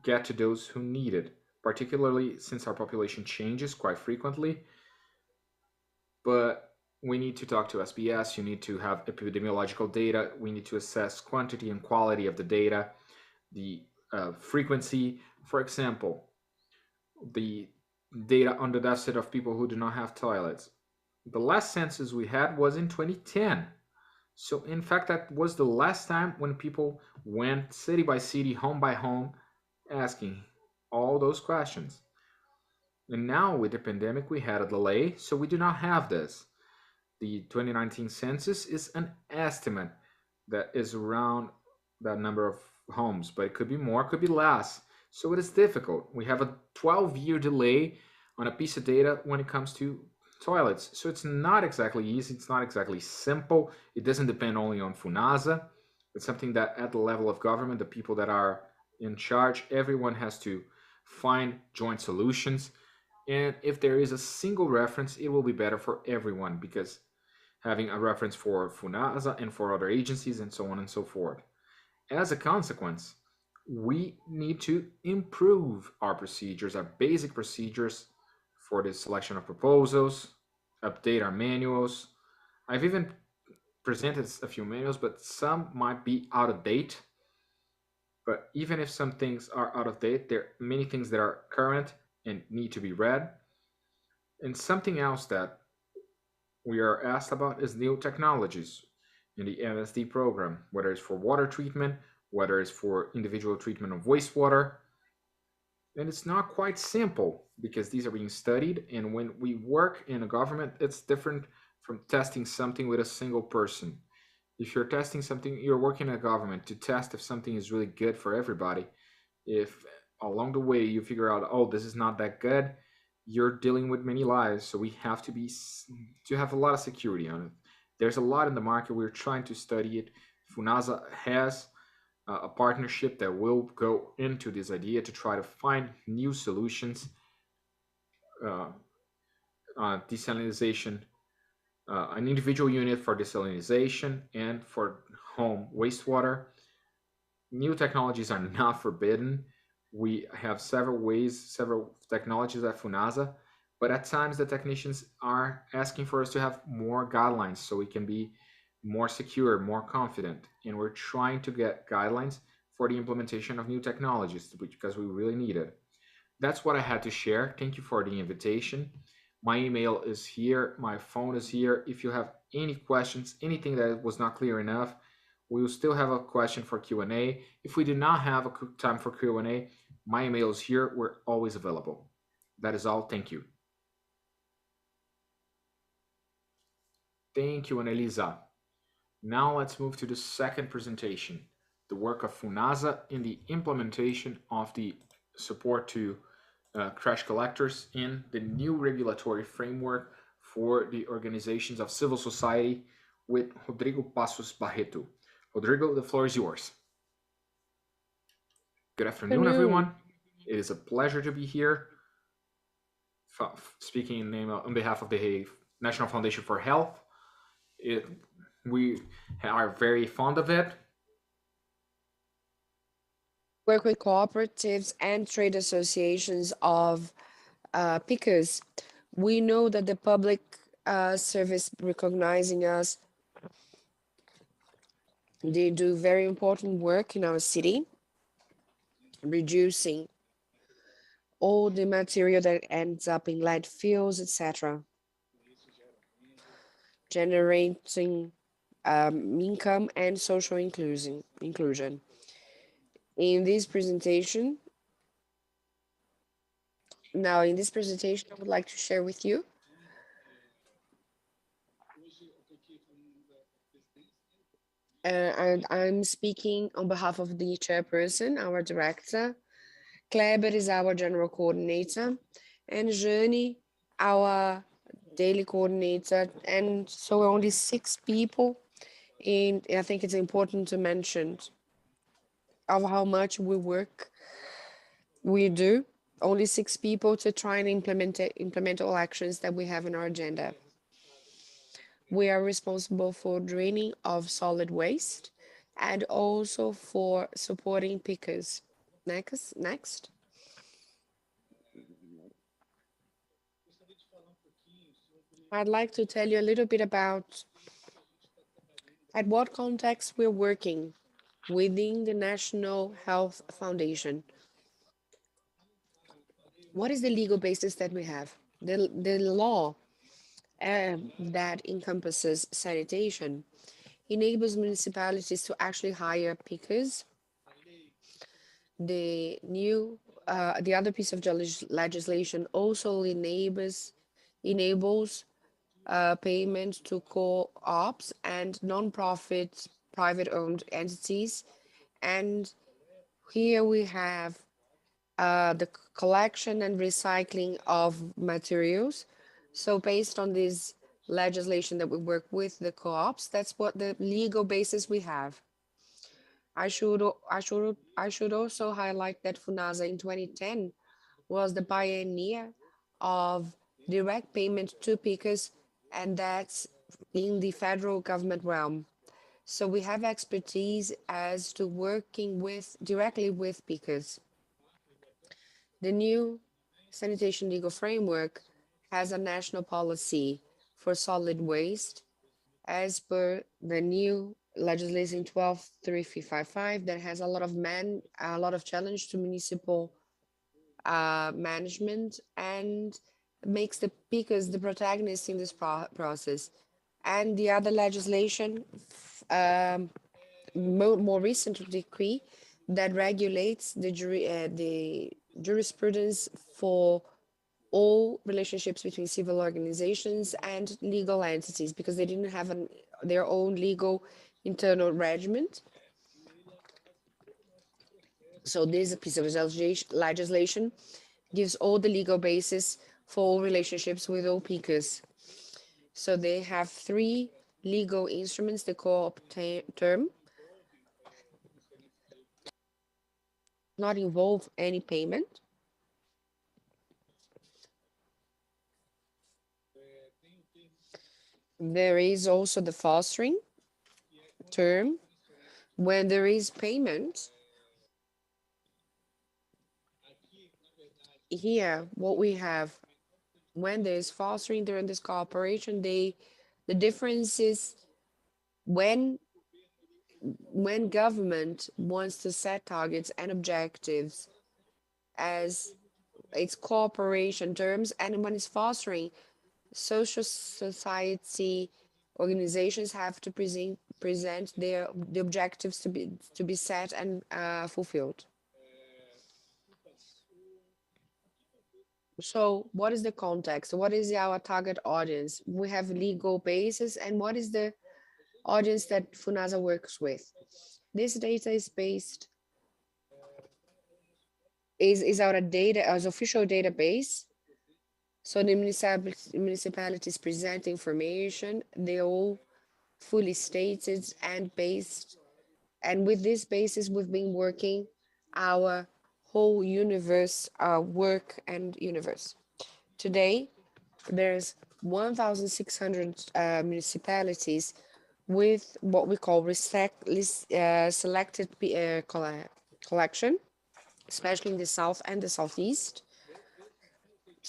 get to those who need it, particularly since our population changes quite frequently. But we need to talk to SBS, you need to have epidemiological data, we need to assess quantity and quality of the data, the frequency. For example, the data on the deficit of people who do not have toilets. The last census we had was in 2010. So in fact, that was the last time when people went city by city, home by home, asking all those questions. And now with the pandemic, we had a delay, so we do not have this. The 2019 census is an estimate that is around that number of homes, but it could be more, it could be less. So it is difficult. We have a 12-year delay on a piece of data when it comes to toilets. So it's not exactly easy. It's not exactly simple. It doesn't depend only on FUNASA. It's something that at the level of government, the people that are in charge, everyone has to find joint solutions. And if there is a single reference, it will be better for everyone because having a reference for FUNASA and for other agencies and so on and so forth. As a consequence, we need to improve our procedures, our basic procedures for the selection of proposals, update our manuals. I've even presented a few manuals, but some might be out of date. But even if some things are out of date, there are many things that are current and need to be read. And something else that we are asked about is new technologies in the MSD program, whether it's for water treatment, whether it's for individual treatment of wastewater. And it's not quite simple because these are being studied. And when we work in a government, it's different from testing something with a single person. If you're testing something, you're working in a government to test if something is really good for everybody. If along the way you figure out, oh, this is not that good, you're dealing with many lives. So we have to have a lot of security on it. There's a lot in the market. We're trying to study it. FUNASA has a partnership that will go into this idea to try to find new solutions, desalinization, an individual unit for desalinization and for home wastewater. New technologies are not forbidden. We have several technologies at FUNASA, but at times the technicians are asking for us to have more guidelines so we can be more secure, more confident. And we're trying to get guidelines for the implementation of new technologies because we really need it. That's what I had to share. Thank you for the invitation. My email is here. My phone is here. If you have any questions, anything that was not clear enough, we will still have a question for Q&A. If we do not have a time for Q&A, my email is here. We're always available. That is all. Thank you. Thank you, Elisa. Now let's move to the second presentation, the work of FUNASA in the implementation of the support to trash collectors in the new regulatory framework for the organizations of civil society with Rodrigo Passos Barrêto. Rodrigo, the floor is yours. Good afternoon, everyone. It is a pleasure to be here. Speaking on behalf of the National Foundation for Health. We are very fond of it. Work with cooperatives and trade associations of pickers. We know that the public service recognizing us, they do very important work in our city, reducing all the material that ends up in landfills, etc., generating income and social inclusion. In this presentation, I would like to share with you And I'm speaking on behalf of the chairperson, our director. Kleber is our general coordinator, and Jani, our daily coordinator. And so we're only 6 people. And I think it's important to mention of how much we do. Only 6 people to try and implement all actions that we have in our agenda. We are responsible for draining of solid waste and also for supporting pickers. Next. I'd like to tell you a little bit about at what context we're working within the National Health Foundation. What is the legal basis that we have? The law that encompasses sanitation enables municipalities to actually hire pickers. The other piece of legislation also enables payment to co-ops and non-profit private-owned entities. And here we have the collection and recycling of materials. So based on this legislation that we work with the co-ops, that's what the legal basis we have. I should also highlight that FUNASA in 2010 was the pioneer of direct payment to pickers, and that's in the federal government realm. So we have expertise as to working directly with pickers. The new sanitation legal framework has a national policy for solid waste as per the new legislation 12355 that has a lot of challenge to municipal management and makes the pickers the protagonists in this process. And the other legislation, more recent decree that regulates the jurisprudence for all relationships between civil organizations and legal entities because they didn't have their own legal internal regiment. So this piece of legislation gives all the legal basis for all relationships with all pickers. So they have 3 legal instruments, the co-op term, not involve any payment. There is also the fostering term. When there is payment, here what we have, when there is fostering during this cooperation, the difference is when government wants to set targets and objectives as its cooperation terms, and when it's fostering, social society organizations have to present the objectives to be set and fulfilled. So what is the context? What is our target audience? We have legal basis, and what is the audience that FUNASA works with? This data is based is our data as official database. So the municipalities present information, they all fully stated and based. And with this basis, we've been working our whole universe, work and universe. Today, there's 1,600 municipalities with what we call selected collection, especially in the south and the southeast.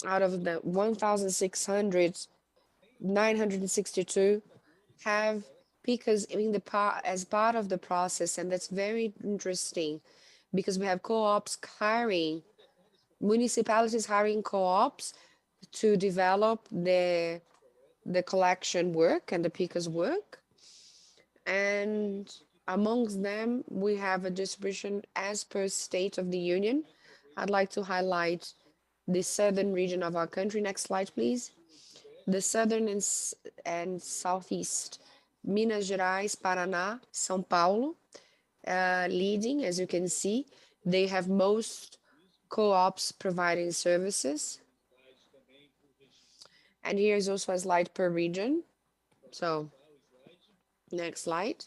Out of the 1,600, 962 have pickers as part of the process, and that's very interesting because we have co-ops hiring, municipalities hiring co-ops to develop the collection work and the pickers work. And amongst them, we have a distribution as per state of the union. I'd like to highlight the southern region of our country. Next slide, please. the southern and southeast, Minas Gerais, Paraná, São Paulo, leading, as you can see. They have most co-ops providing services. And here is also a slide per region. So, next slide.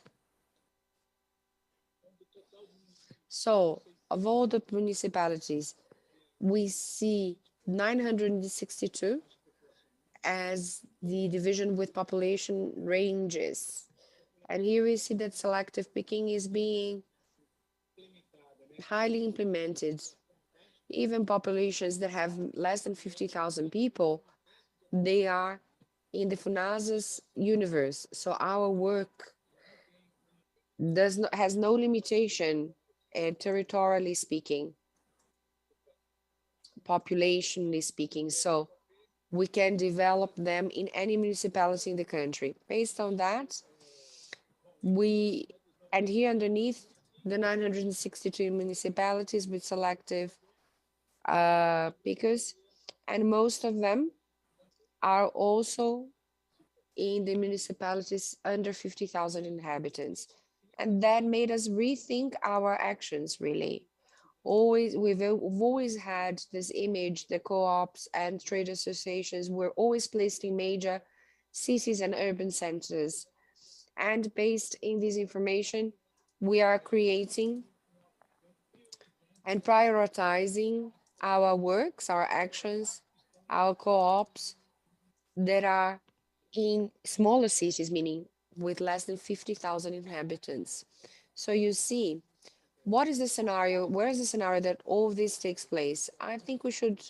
So, of all the municipalities, we see 962 as the division with population ranges. And here we see that selective picking is being highly implemented. Even populations that have less than 50,000 people, they are in the FUNASA's universe. So our work has no limitation, territorially speaking, populationally speaking. So we can develop them in any municipality in the country. Based on that, and here underneath the 962 municipalities with selective pickers, and most of them are also in the municipalities under 50,000 inhabitants. And that made us rethink our actions, really. We've always had this image that co-ops and trade associations were always placed in major cities and urban centers. And based in this information, we are creating and prioritizing our works, our actions, our co-ops that are in smaller cities, meaning with less than 50,000 inhabitants. So you see, what is the scenario? Where is the scenario that all of this takes place? I think we should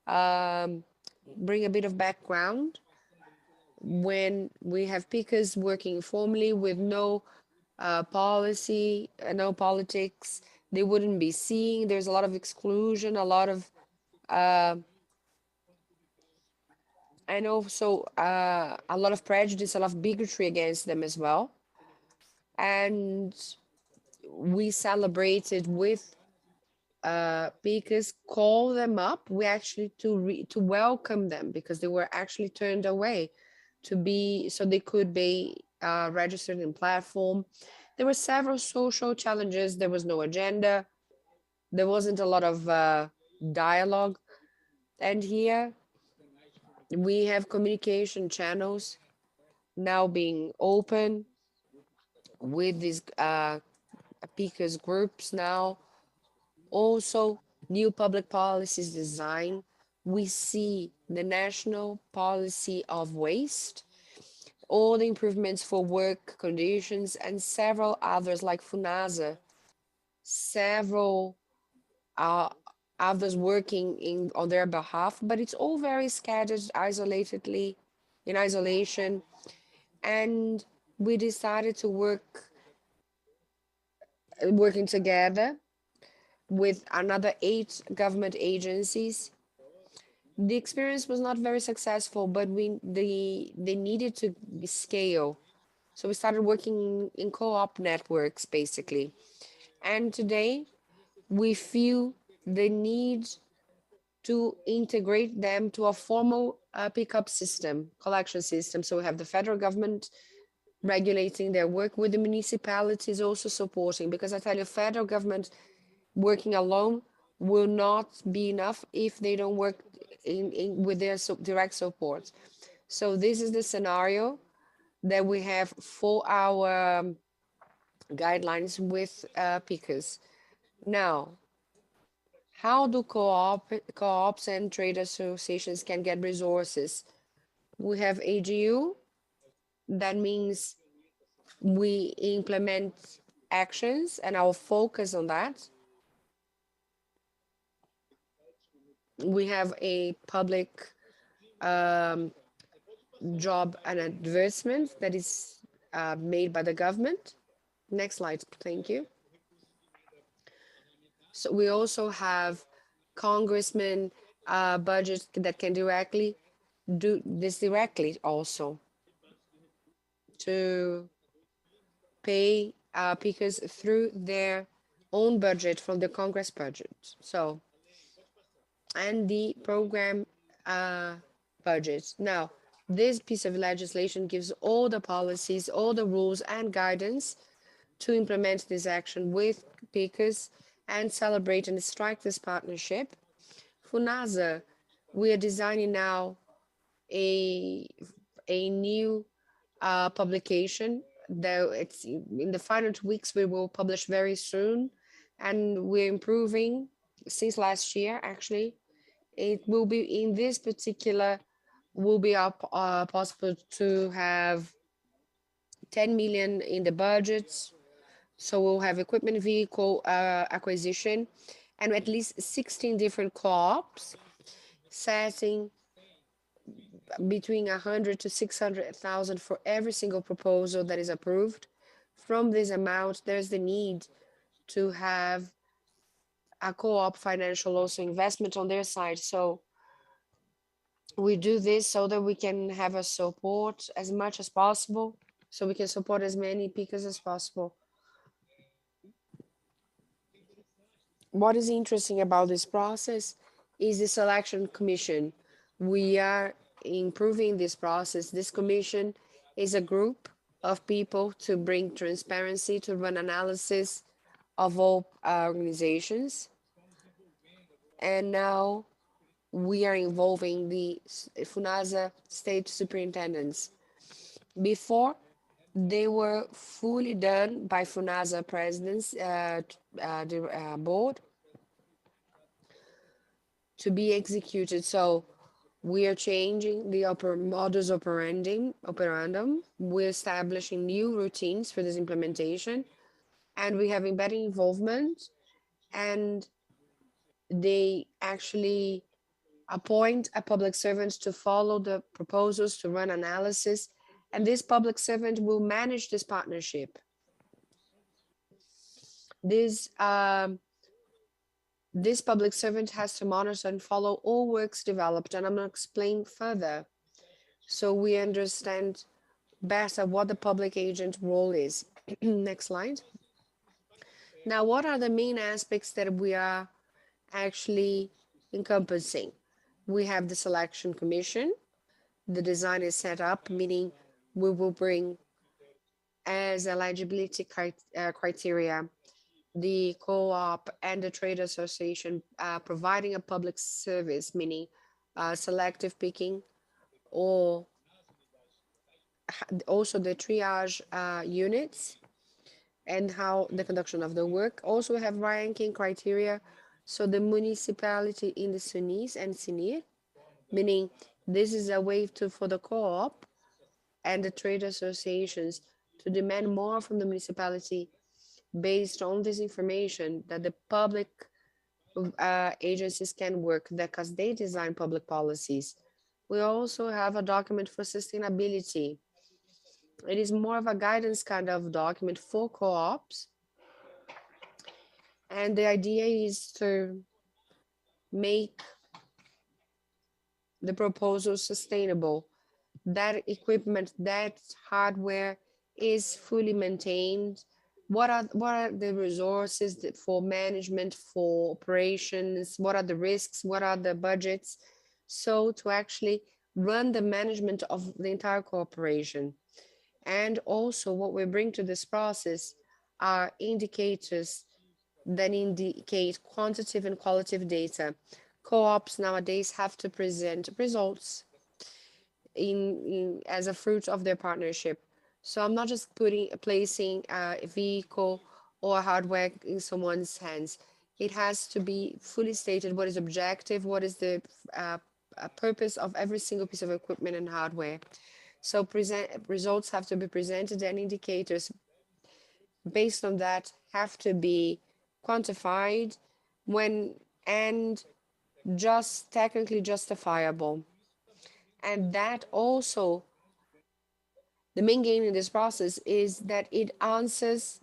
bring a bit of background. When we have pickers working formally with no policy, no politics, they wouldn't be seen. There's a lot of exclusion, a lot of and also a lot of prejudice, a lot of bigotry against them as well. And we celebrated with pickers, call them up. We actually to welcome them because they were actually turned away so they could be registered in platform. There were several social challenges. There was no agenda. There wasn't a lot of dialogue. And here we have communication channels now being open with these pickers groups now. Also, new public policies design. We see the national policy of waste, all the improvements for work conditions, and several others like FUNASA, several others working on their behalf, but it's all very scattered, isolatedly, in isolation. And we decided to working together with another 8 government agencies. The experience was not very successful, but they needed to scale. So we started working in co-op networks, basically. And today, we feel the need to integrate them to a formal pickup system, collection system. So we have the federal government regulating their work with the municipalities also supporting, because I tell you, federal government working alone will not be enough if they don't work with their direct support. So this is the scenario that we have for our guidelines with pickers. Now, how do co-ops and trade associations can get resources? We have AGU. That means we implement actions and I'll focus on that. We have a public job and advertisement that is made by the government. Next slide, thank you. So we also have congressmen budgets that can directly do this directly also to pay pickers through their own budget from the Congress budget. So, and the program budget. Now, This piece of legislation gives all the policies, all the rules and guidance to implement this action with pickers and celebrate and strike this partnership. FUNASA, we are designing now a new publication, though it's in the final 2 weeks, we will publish very soon, and we're improving since last year, actually. It will be in this particular, will be possible to have 10 million in the budgets. So we'll have equipment vehicle acquisition and at least 16 different co-ops setting between 100 to 600,000 for every single proposal that is approved. From this amount, there's the need to have a co-op financial also investment on their side. So we do this so that we can have a support as much as possible, so we can support as many pickers as possible. What is interesting about this process is the selection commission. We are improving this process. This commission is a group of people to bring transparency, to run analysis of all organizations. And now we are involving the FUNASA state superintendents. Before, they were fully done by FUNASA presidents, the board, to be executed. So we are changing the modus operandum. We're establishing new routines for this implementation, and we have embedded involvement, and they actually appoint a public servant to follow the proposals, to run analysis, and this public servant will manage this partnership. This public servant has to monitor and follow all works developed, and I'm going to explain further so we understand better what the public agent role is. Next slide. Now, what are the main aspects that we are actually encompassing? We have the selection commission. The design is set up, meaning we will bring as eligibility criteria the co-op and the trade association providing a public service, meaning selective picking, or also the triage units and how the conduction of the work. Also we have ranking criteria, so the municipality in the SUNIS and SINIR, meaning this is a way for the co-op and the trade associations to demand more from the municipality based on this information that the public agencies can work, because they design public policies. We also have a document for sustainability. It is more of a guidance kind of document for co-ops. And the idea is to make the proposal sustainable. That equipment, that hardware is fully maintained. What are the resources for management, for operations? What are the risks? What are the budgets? So to actually run the management of the entire corporation. And also what we bring to this process are indicators that indicate quantitative and qualitative data. Co-ops nowadays have to present results as a fruit of their partnership. So I'm not just placing a vehicle or hardware in someone's hands. It has to be fully stated what is objective, what is the purpose of every single piece of equipment and hardware. So results have to be presented, and indicators based on that have to be quantified and just technically justifiable. And that also, the main gain in this process is that it answers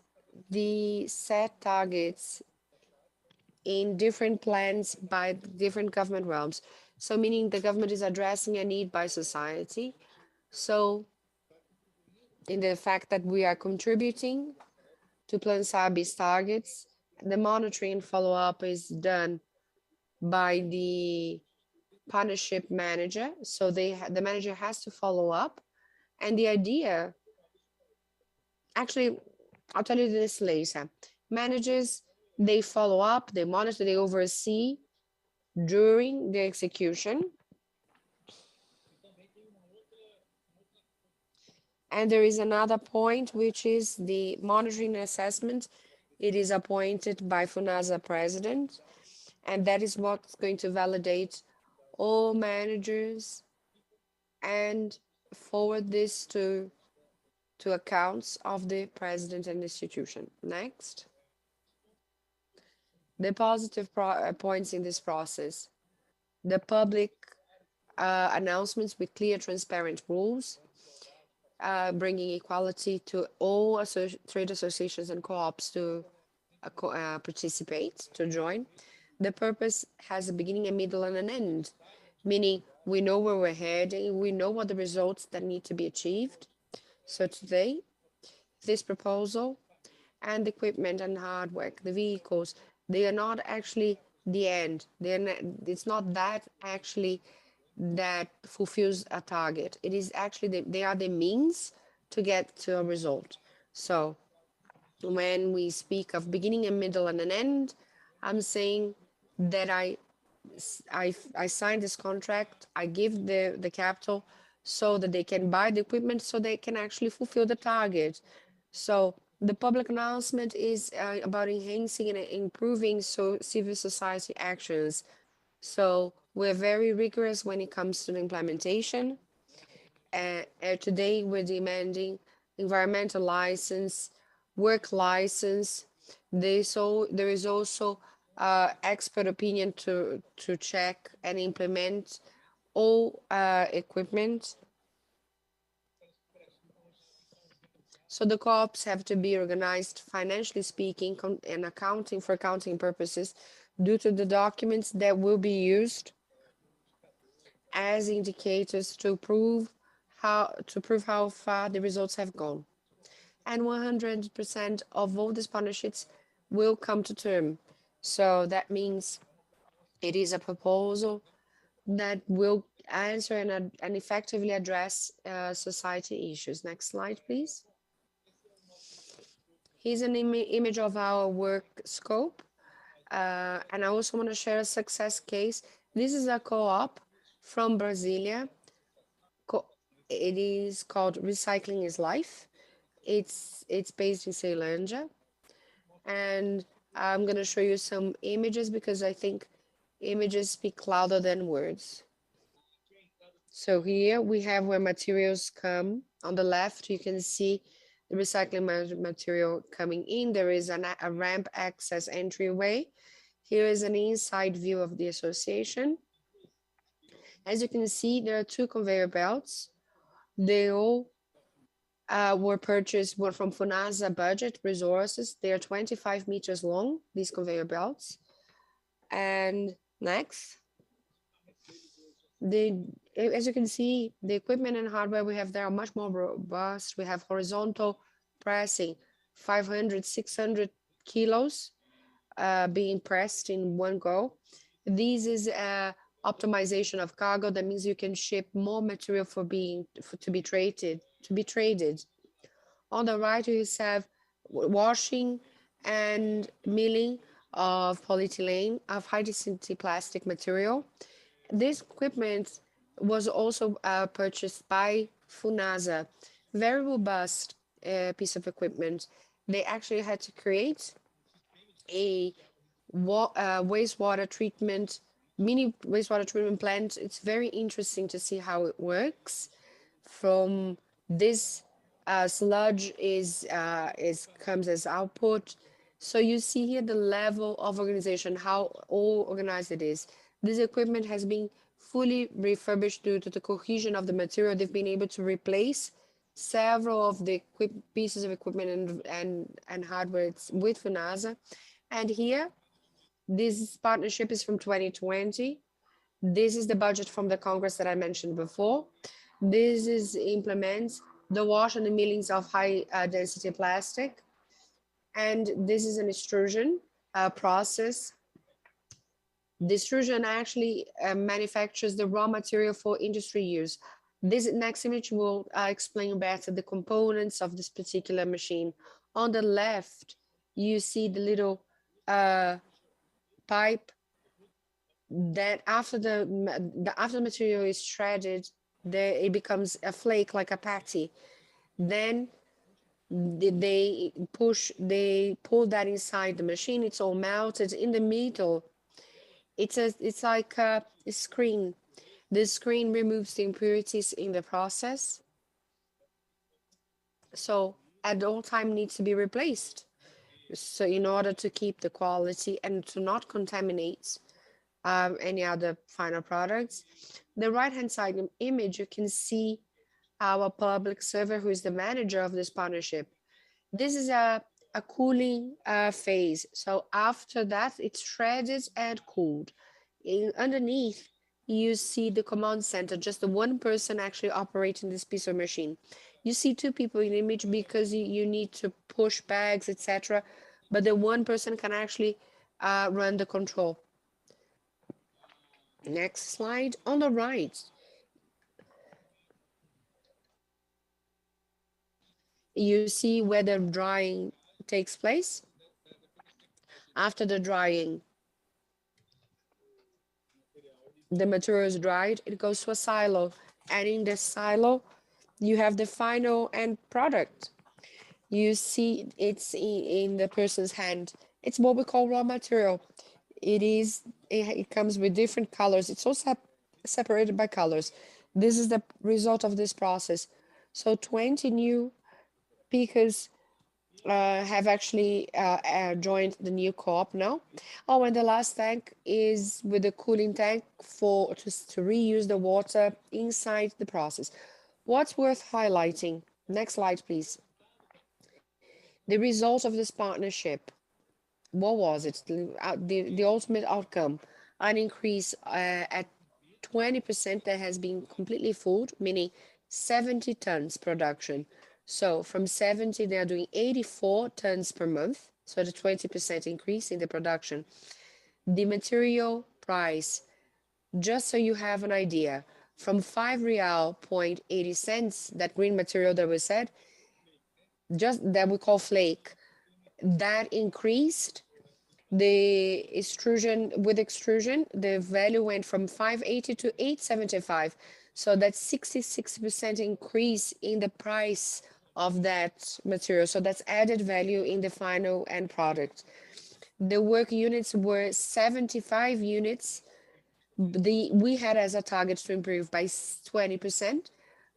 the set targets in different plans by different government realms. So meaning the government is addressing a need by society. So in the fact that we are contributing to Plan SAB's targets, the monitoring and follow-up is done by the partnership manager. So the manager has to follow up. And the idea, actually, I'll tell you this, Lisa. Managers, they follow up, they monitor, they oversee during the execution. And there is another point, which is the monitoring assessment. It is appointed by FUNASA president, and that is what's going to validate all managers and forward this to accounts of the president and institution. Next. The positive points in this process. The public announcements with clear, transparent rules, bringing equality to all trade associations and co-ops to participate, to join. The purpose has a beginning, a middle, and an end, meaning we know where we're heading, we know what the results that need to be achieved. So today, this proposal and the equipment and hardware, the vehicles, they are not actually the end. It's not that actually that fulfills a target. It is actually, they are the means to get to a result. So when we speak of beginning, a middle, and an end, I'm saying that I signed this contract, I give the capital so that they can buy the equipment, so they can actually fulfill the target. So the public announcement is about enhancing and improving civil society actions. So we're very rigorous when it comes to the implementation. Today we're demanding environmental license, work license. There is also expert opinion to check and implement all equipment. So the co-ops have to be organized, financially speaking, and accounting for accounting purposes, due to the documents that will be used as indicators to prove how far the results have gone. And 100% of all these partnerships will come to term. So that means it is a proposal that will answer and effectively address society issues. Next slide, please. Here's an image of our work scope. And I also want to share a success case. This is a co-op from Brasilia. It is called Recycling is Life. It's based in Ceilândia. And I'm going to show you some images because I think images speak louder than words. So here we have where materials come. On the left, you can see the recycling material coming in. There is a ramp access entryway. Here is an inside view of the association. As you can see, there are two conveyor belts. They all were purchased from FUNASA budget resources. They are 25 meters long, these conveyor belts. And next, as you can see, the equipment and hardware we have there are much more robust. We have horizontal pressing, 500, 600 kilos being pressed in one go. This is optimization of cargo. That means you can ship more material to be traded. On the right, you have washing and milling of polyethylene, of high density plastic material. This equipment was also purchased by FUNASA. Very robust piece of equipment. They actually had to create a wastewater treatment, mini wastewater treatment plant. It's very interesting to see how it works. From this sludge comes as output. So you see here the level of organization, how all organized it is. This equipment has been fully refurbished due to the cohesion of the material. They've been able to replace several of the pieces of equipment and hardware with FUNASA. And here, this partnership is from 2020. This is the budget from the Congress that I mentioned before. This implements the wash and the millings of high density plastic. And this is an extrusion process The extrusion actually manufactures the raw material for industry use. This next image will explain better the components of this particular machine. On the left, you see the little pipe that after the material is shredded, it becomes a flake like a patty. Then they pull that inside the machine. It's all melted in the middle. It's like a screen. The screen removes the impurities in the process. So at all time needs to be replaced. So in order to keep the quality and to not contaminate any other final products. The right-hand side image, you can see our public server who is the manager of this partnership. This is a cooling phase. So after that, it's shredded and cooled. Underneath, you see the command center, just the one person actually operating this piece of machine. You see two people in the image because you need to push bags, etc. But the one person can actually run the control. Next slide. On the right, you see where the drying takes place. After the drying, the material is dried, it goes to a silo. And in the silo, you have the final end product. You see it's in the person's hand. It's what we call raw material. It comes with different colors. It's also separated by colors. This is the result of this process. So 20 new pickers have actually joined the new co-op now. Oh, and the last tank is with the cooling tank to reuse the water inside the process. What's worth highlighting? Next slide, please. The result of this partnership. What was it? The ultimate outcome, an increase at 20% that has been completely full, meaning 70 tons production. So from 70, they are doing 84 tons per month. So the 20% increase in the production. The material price, just so you have an idea, from R$5.80, that green material that we said, just that we call flake, that increased. The extrusion, the value went from 580 to 875. So that's 66% increase in the price of that material. So that's added value in the final end product. The work units were 75 units. We had as a target to improve by 20%,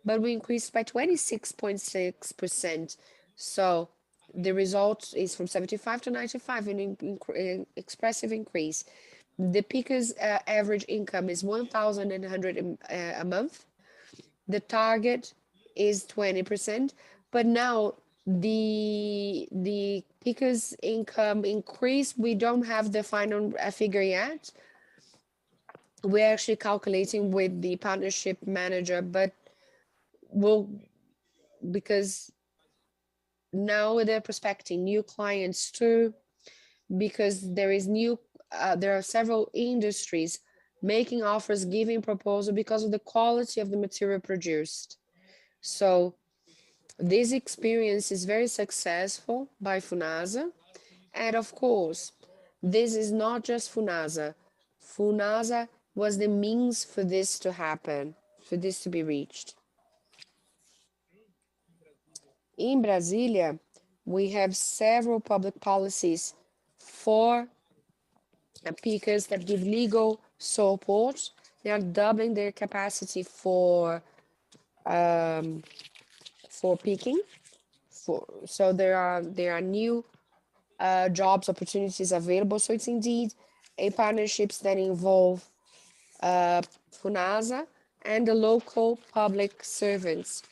but we increased by 26.6%. So the result is from 75 to 95, an expressive increase. The picker's average income is 1,100 a month. The target is 20%, but now the picker's income increase, we don't have the final figure yet. We're actually calculating with the partnership manager, but because now they're prospecting new clients too, because there are several industries making offers, giving proposal because of the quality of the material produced. So this experience is very successful by FUNASA. And of course, this is not just FUNASA. FUNASA was the means for this to happen, for this to be reached. In Brasília, we have several public policies for pickers that give legal support. They are doubling their capacity for picking. So there are new jobs opportunities available. So it's indeed a partnerships that involve FUNASA and the local public servants.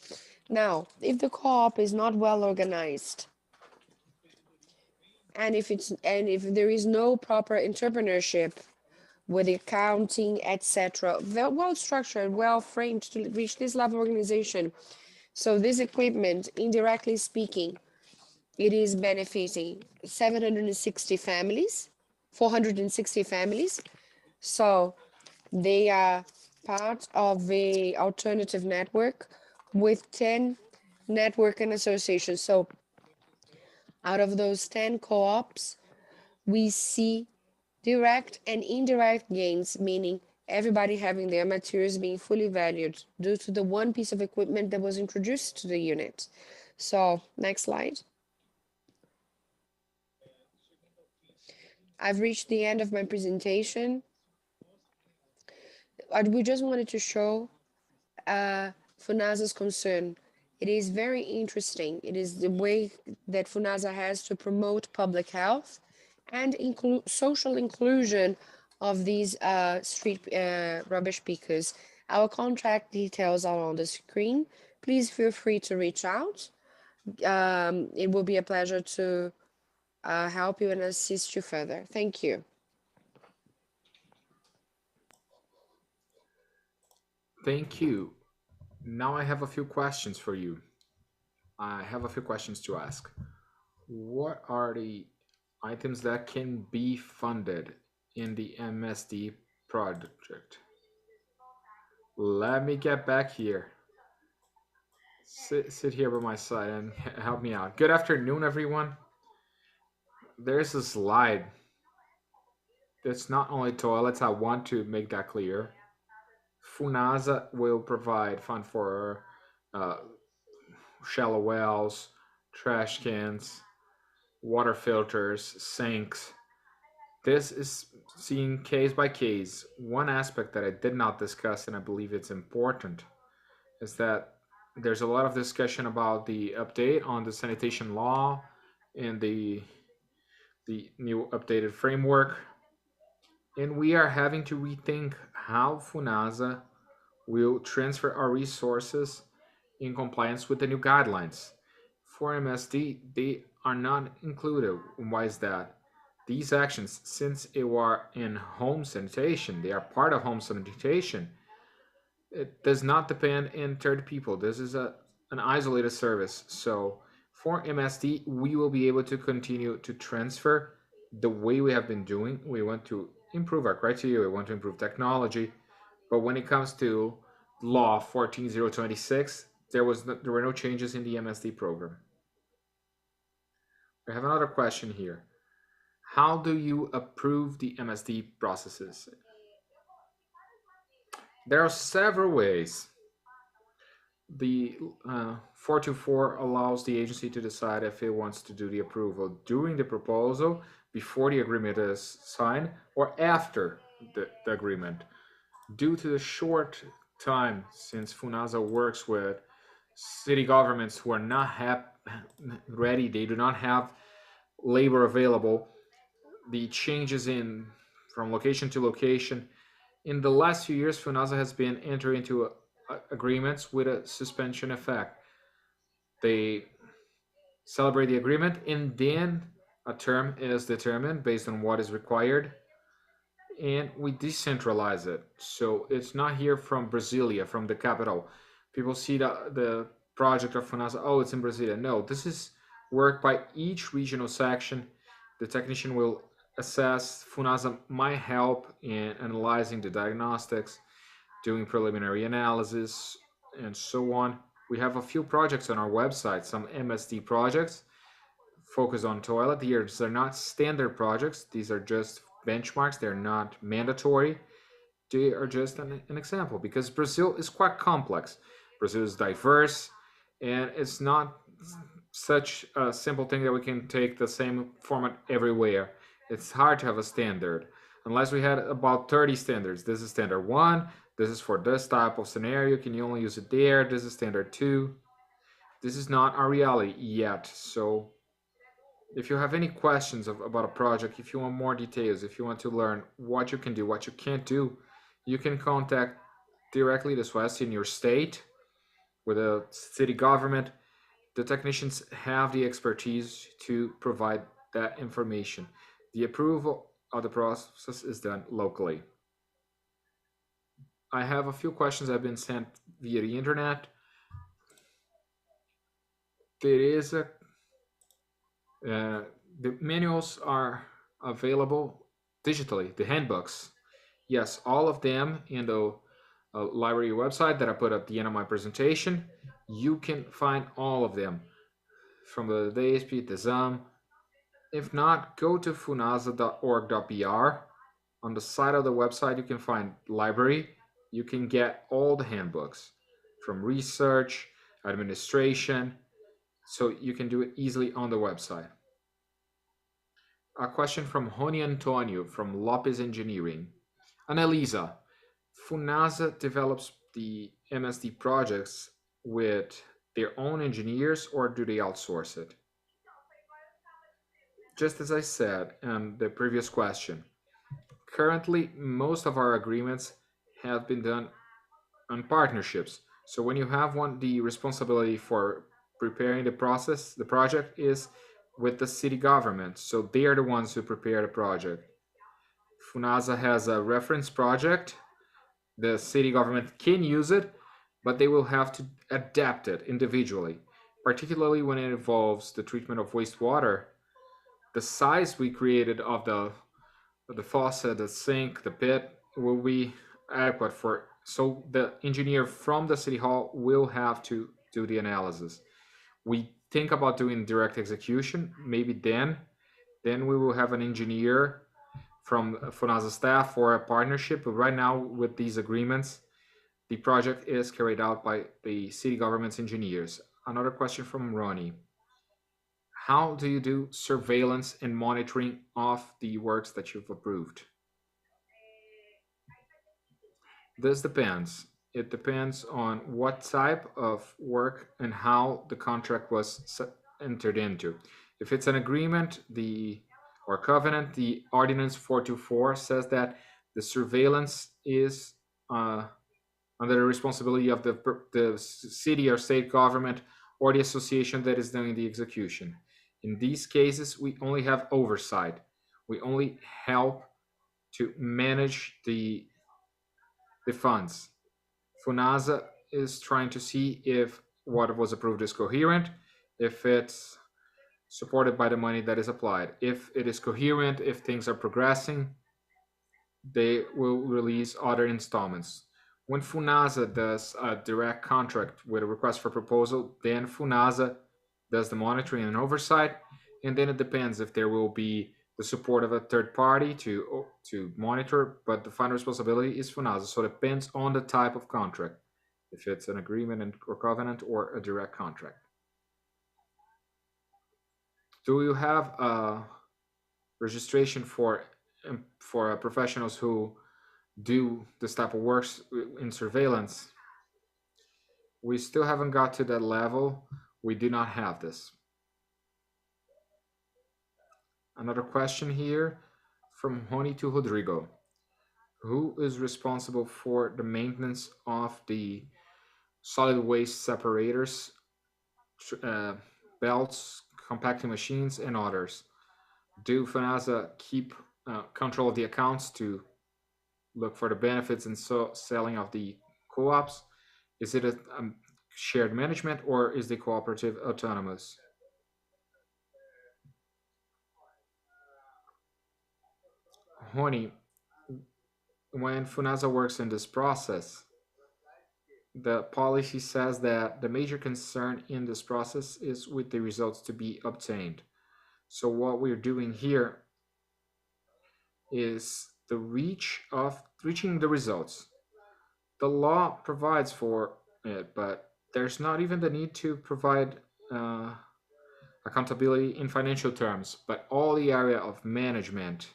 Now, if the co-op is not well organized, and if there is no proper entrepreneurship with accounting, etc., well structured, well framed to reach this level of organization, so this equipment, indirectly speaking, it is benefiting 460 families. So they are part of a alternative network with 10 network and associations. So out of those 10 co-ops, we see direct and indirect gains, meaning everybody having their materials being fully valued due to the one piece of equipment that was introduced to the unit. So next slide. I've reached the end of my presentation. We just wanted to show FUNASA's concern. It is very interesting. It is the way that FUNASA has to promote public health and social inclusion of these street rubbish pickers. Our contact details are on the screen. Please feel free to reach out. It will be a pleasure to help you and assist you further. Thank you. Thank you. Now I have a few questions for you. I have a few questions to ask. What are the items that can be funded in the MSD project? Let me get back here. Sit here by my side and help me out. Good afternoon, everyone. There's a slide. It's not only toilets, I want to make that clear. FUNASA will provide fund for shallow wells, trash cans, water filters, sinks. This is seen case by case. One aspect that I did not discuss, and I believe it's important, is that there's a lot of discussion about the update on the sanitation law and the new updated framework. And we are having to rethink how FUNASA will transfer our resources in compliance with the new guidelines. For MSD, they are not included. Why is that? These actions, since they are in home sanitation, they are part of home sanitation, it does not depend in third people. This is an isolated service. So for MSD, we will be able to continue to transfer the way we have been doing. We want to improve our criteria, we want to improve technology, but when it comes to law 14026, there were no changes in the MSD program. I have another question here. How do you approve the MSD processes? There are several ways. The 424 allows the agency to decide if it wants to do the approval during the proposal, before the agreement is signed, or after the agreement. Due to the short time since FUNASA works with city governments who are not ready, they do not have labor available, the changes in from location to location. In the last few years, FUNASA has been entering into agreements with a suspension effect. They celebrate the agreement, and then a term is determined based on what is required, and we decentralize it. So it's not here from Brasilia, from the capital. People see the project of FUNASA, oh, it's in Brasilia. No, this is work by each regional section. The technician will assess. FUNASA might help in analyzing the diagnostics, doing preliminary analysis, and so on. We have a few projects on our website, some MSD projects focused on toilet. These are not standard projects. These are just benchmarks. They're not mandatory. They are just an example, because Brazil is quite complex. Brazil is diverse, and it's not such a simple thing that we can take the same format everywhere. It's hard to have a standard. Unless we had about 30 standards. This is standard 1. This is for this type of scenario. Can you only use it there? This is standard 2. This is not our reality yet. So if you have any questions about a project, if you want more details, if you want to learn what you can do, what you can't do, you can contact directly the SWEST in your state with a city government. The technicians have the expertise to provide that information. The approval of the process is done locally. I have a few questions that have been sent via the internet. There is the manuals are available digitally, the handbooks. Yes, all of them in the library website that I put at the end of my presentation. You can find all of them from the DSP, the ZAM. If not, go to funasa.org.br. On the side of the website, you can find library. You can get all the handbooks from research, administration, so you can do it easily on the website. A question from Rony Antonio from Lopes Engineering. Annalisa, FUNASA develops the MSD projects with their own engineers or do they outsource it? Just as I said in the previous question, currently most of our agreements have been done on partnerships. So when you have one, the responsibility for preparing the process, the project is with the city government. So they are the ones who prepare the project. FUNASA has a reference project. The city government can use it, but they will have to adapt it individually, particularly when it involves the treatment of wastewater. The size we created of the faucet, the sink, the pit will be adequate for, so the engineer from the city hall will have to do the analysis. We think about doing direct execution, maybe then we will have an engineer from FUNASA staff or a partnership. But right now with these agreements, the project is carried out by the city government's engineers. Another question from Ronnie. How do you do surveillance and monitoring of the works that you've approved? This depends. It depends on what type of work and how the contract was entered into. If it's an agreement, or covenant, the Ordinance 424 says that the surveillance is under the responsibility of the city or state government or the association that is doing the execution. In these cases, we only have oversight. We only help to manage the funds. FUNASA is trying to see if what was approved is coherent, if it's supported by the money that is applied. If it is coherent, if things are progressing, they will release other installments. When FUNASA does a direct contract with a request for proposal, then FUNASA does the monitoring and oversight, and then it depends if there will be the support of a third party to monitor, but the final responsibility is FUNASA. So it depends on the type of contract, if it's an agreement or covenant or a direct contract. Do you have a registration for professionals who do this type of works in surveillance? We still haven't got to that level. We do not have this. Another question here from Rony to Rodrigo. Who is responsible for the maintenance of the solid waste separators, belts, compacting machines, and others? Do FUNASA keep control of the accounts to look for the benefits and selling of the co-ops? Is it a shared management or is the cooperative autonomous? Rony, when FUNASA works in this process, the policy says that the major concern in this process is with the results to be obtained. So what we're doing here is the reaching the results. The law provides for it, but there's not even the need to provide accountability in financial terms, but all the area of management,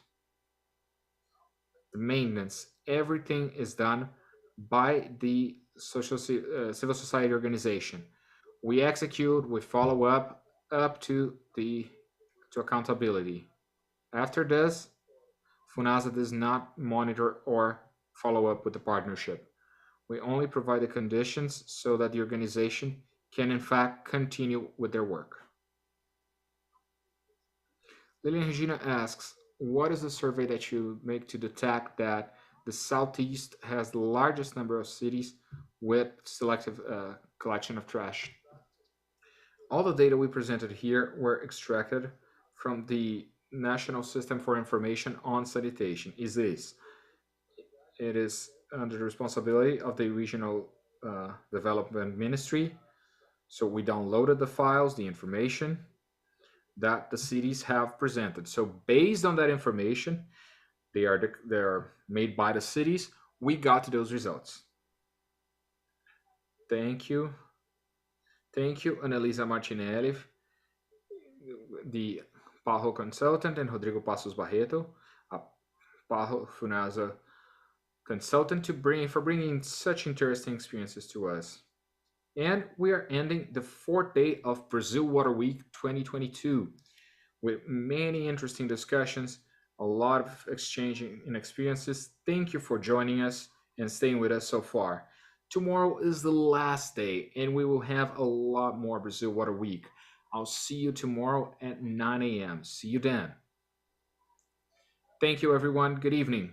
the maintenance, everything is done by the civil society organization. We execute, we follow up to accountability. After this, FUNASA does not monitor or follow up with the partnership. We only provide the conditions so that the organization can in fact continue with their work. Lilian Regina asks, what is the survey that you make to detect that the Southeast has the largest number of cities with selective collection of trash? All the data we presented here were extracted from the National System for Information on Sanitation, ABES. it is under the responsibility of the Regional Development Ministry. So we downloaded the files, the information that the cities have presented. So based on that information, they're made by the cities. We got to those results. Thank you. Thank you, Elisa Martinelli, the PAHO Consultant, and Rodrigo Passos Barrêto, a PAHO FUNASA Consultant, for bringing such interesting experiences to us. And we are ending the 4th day of Brazil Water Week 2022 with many interesting discussions, a lot of exchanging in experiences. Thank you for joining us and staying with us so far. Tomorrow is the last day, and we will have a lot more Brazil Water Week. I'll see you tomorrow at 9 a.m. See you then. Thank you, everyone. Good evening.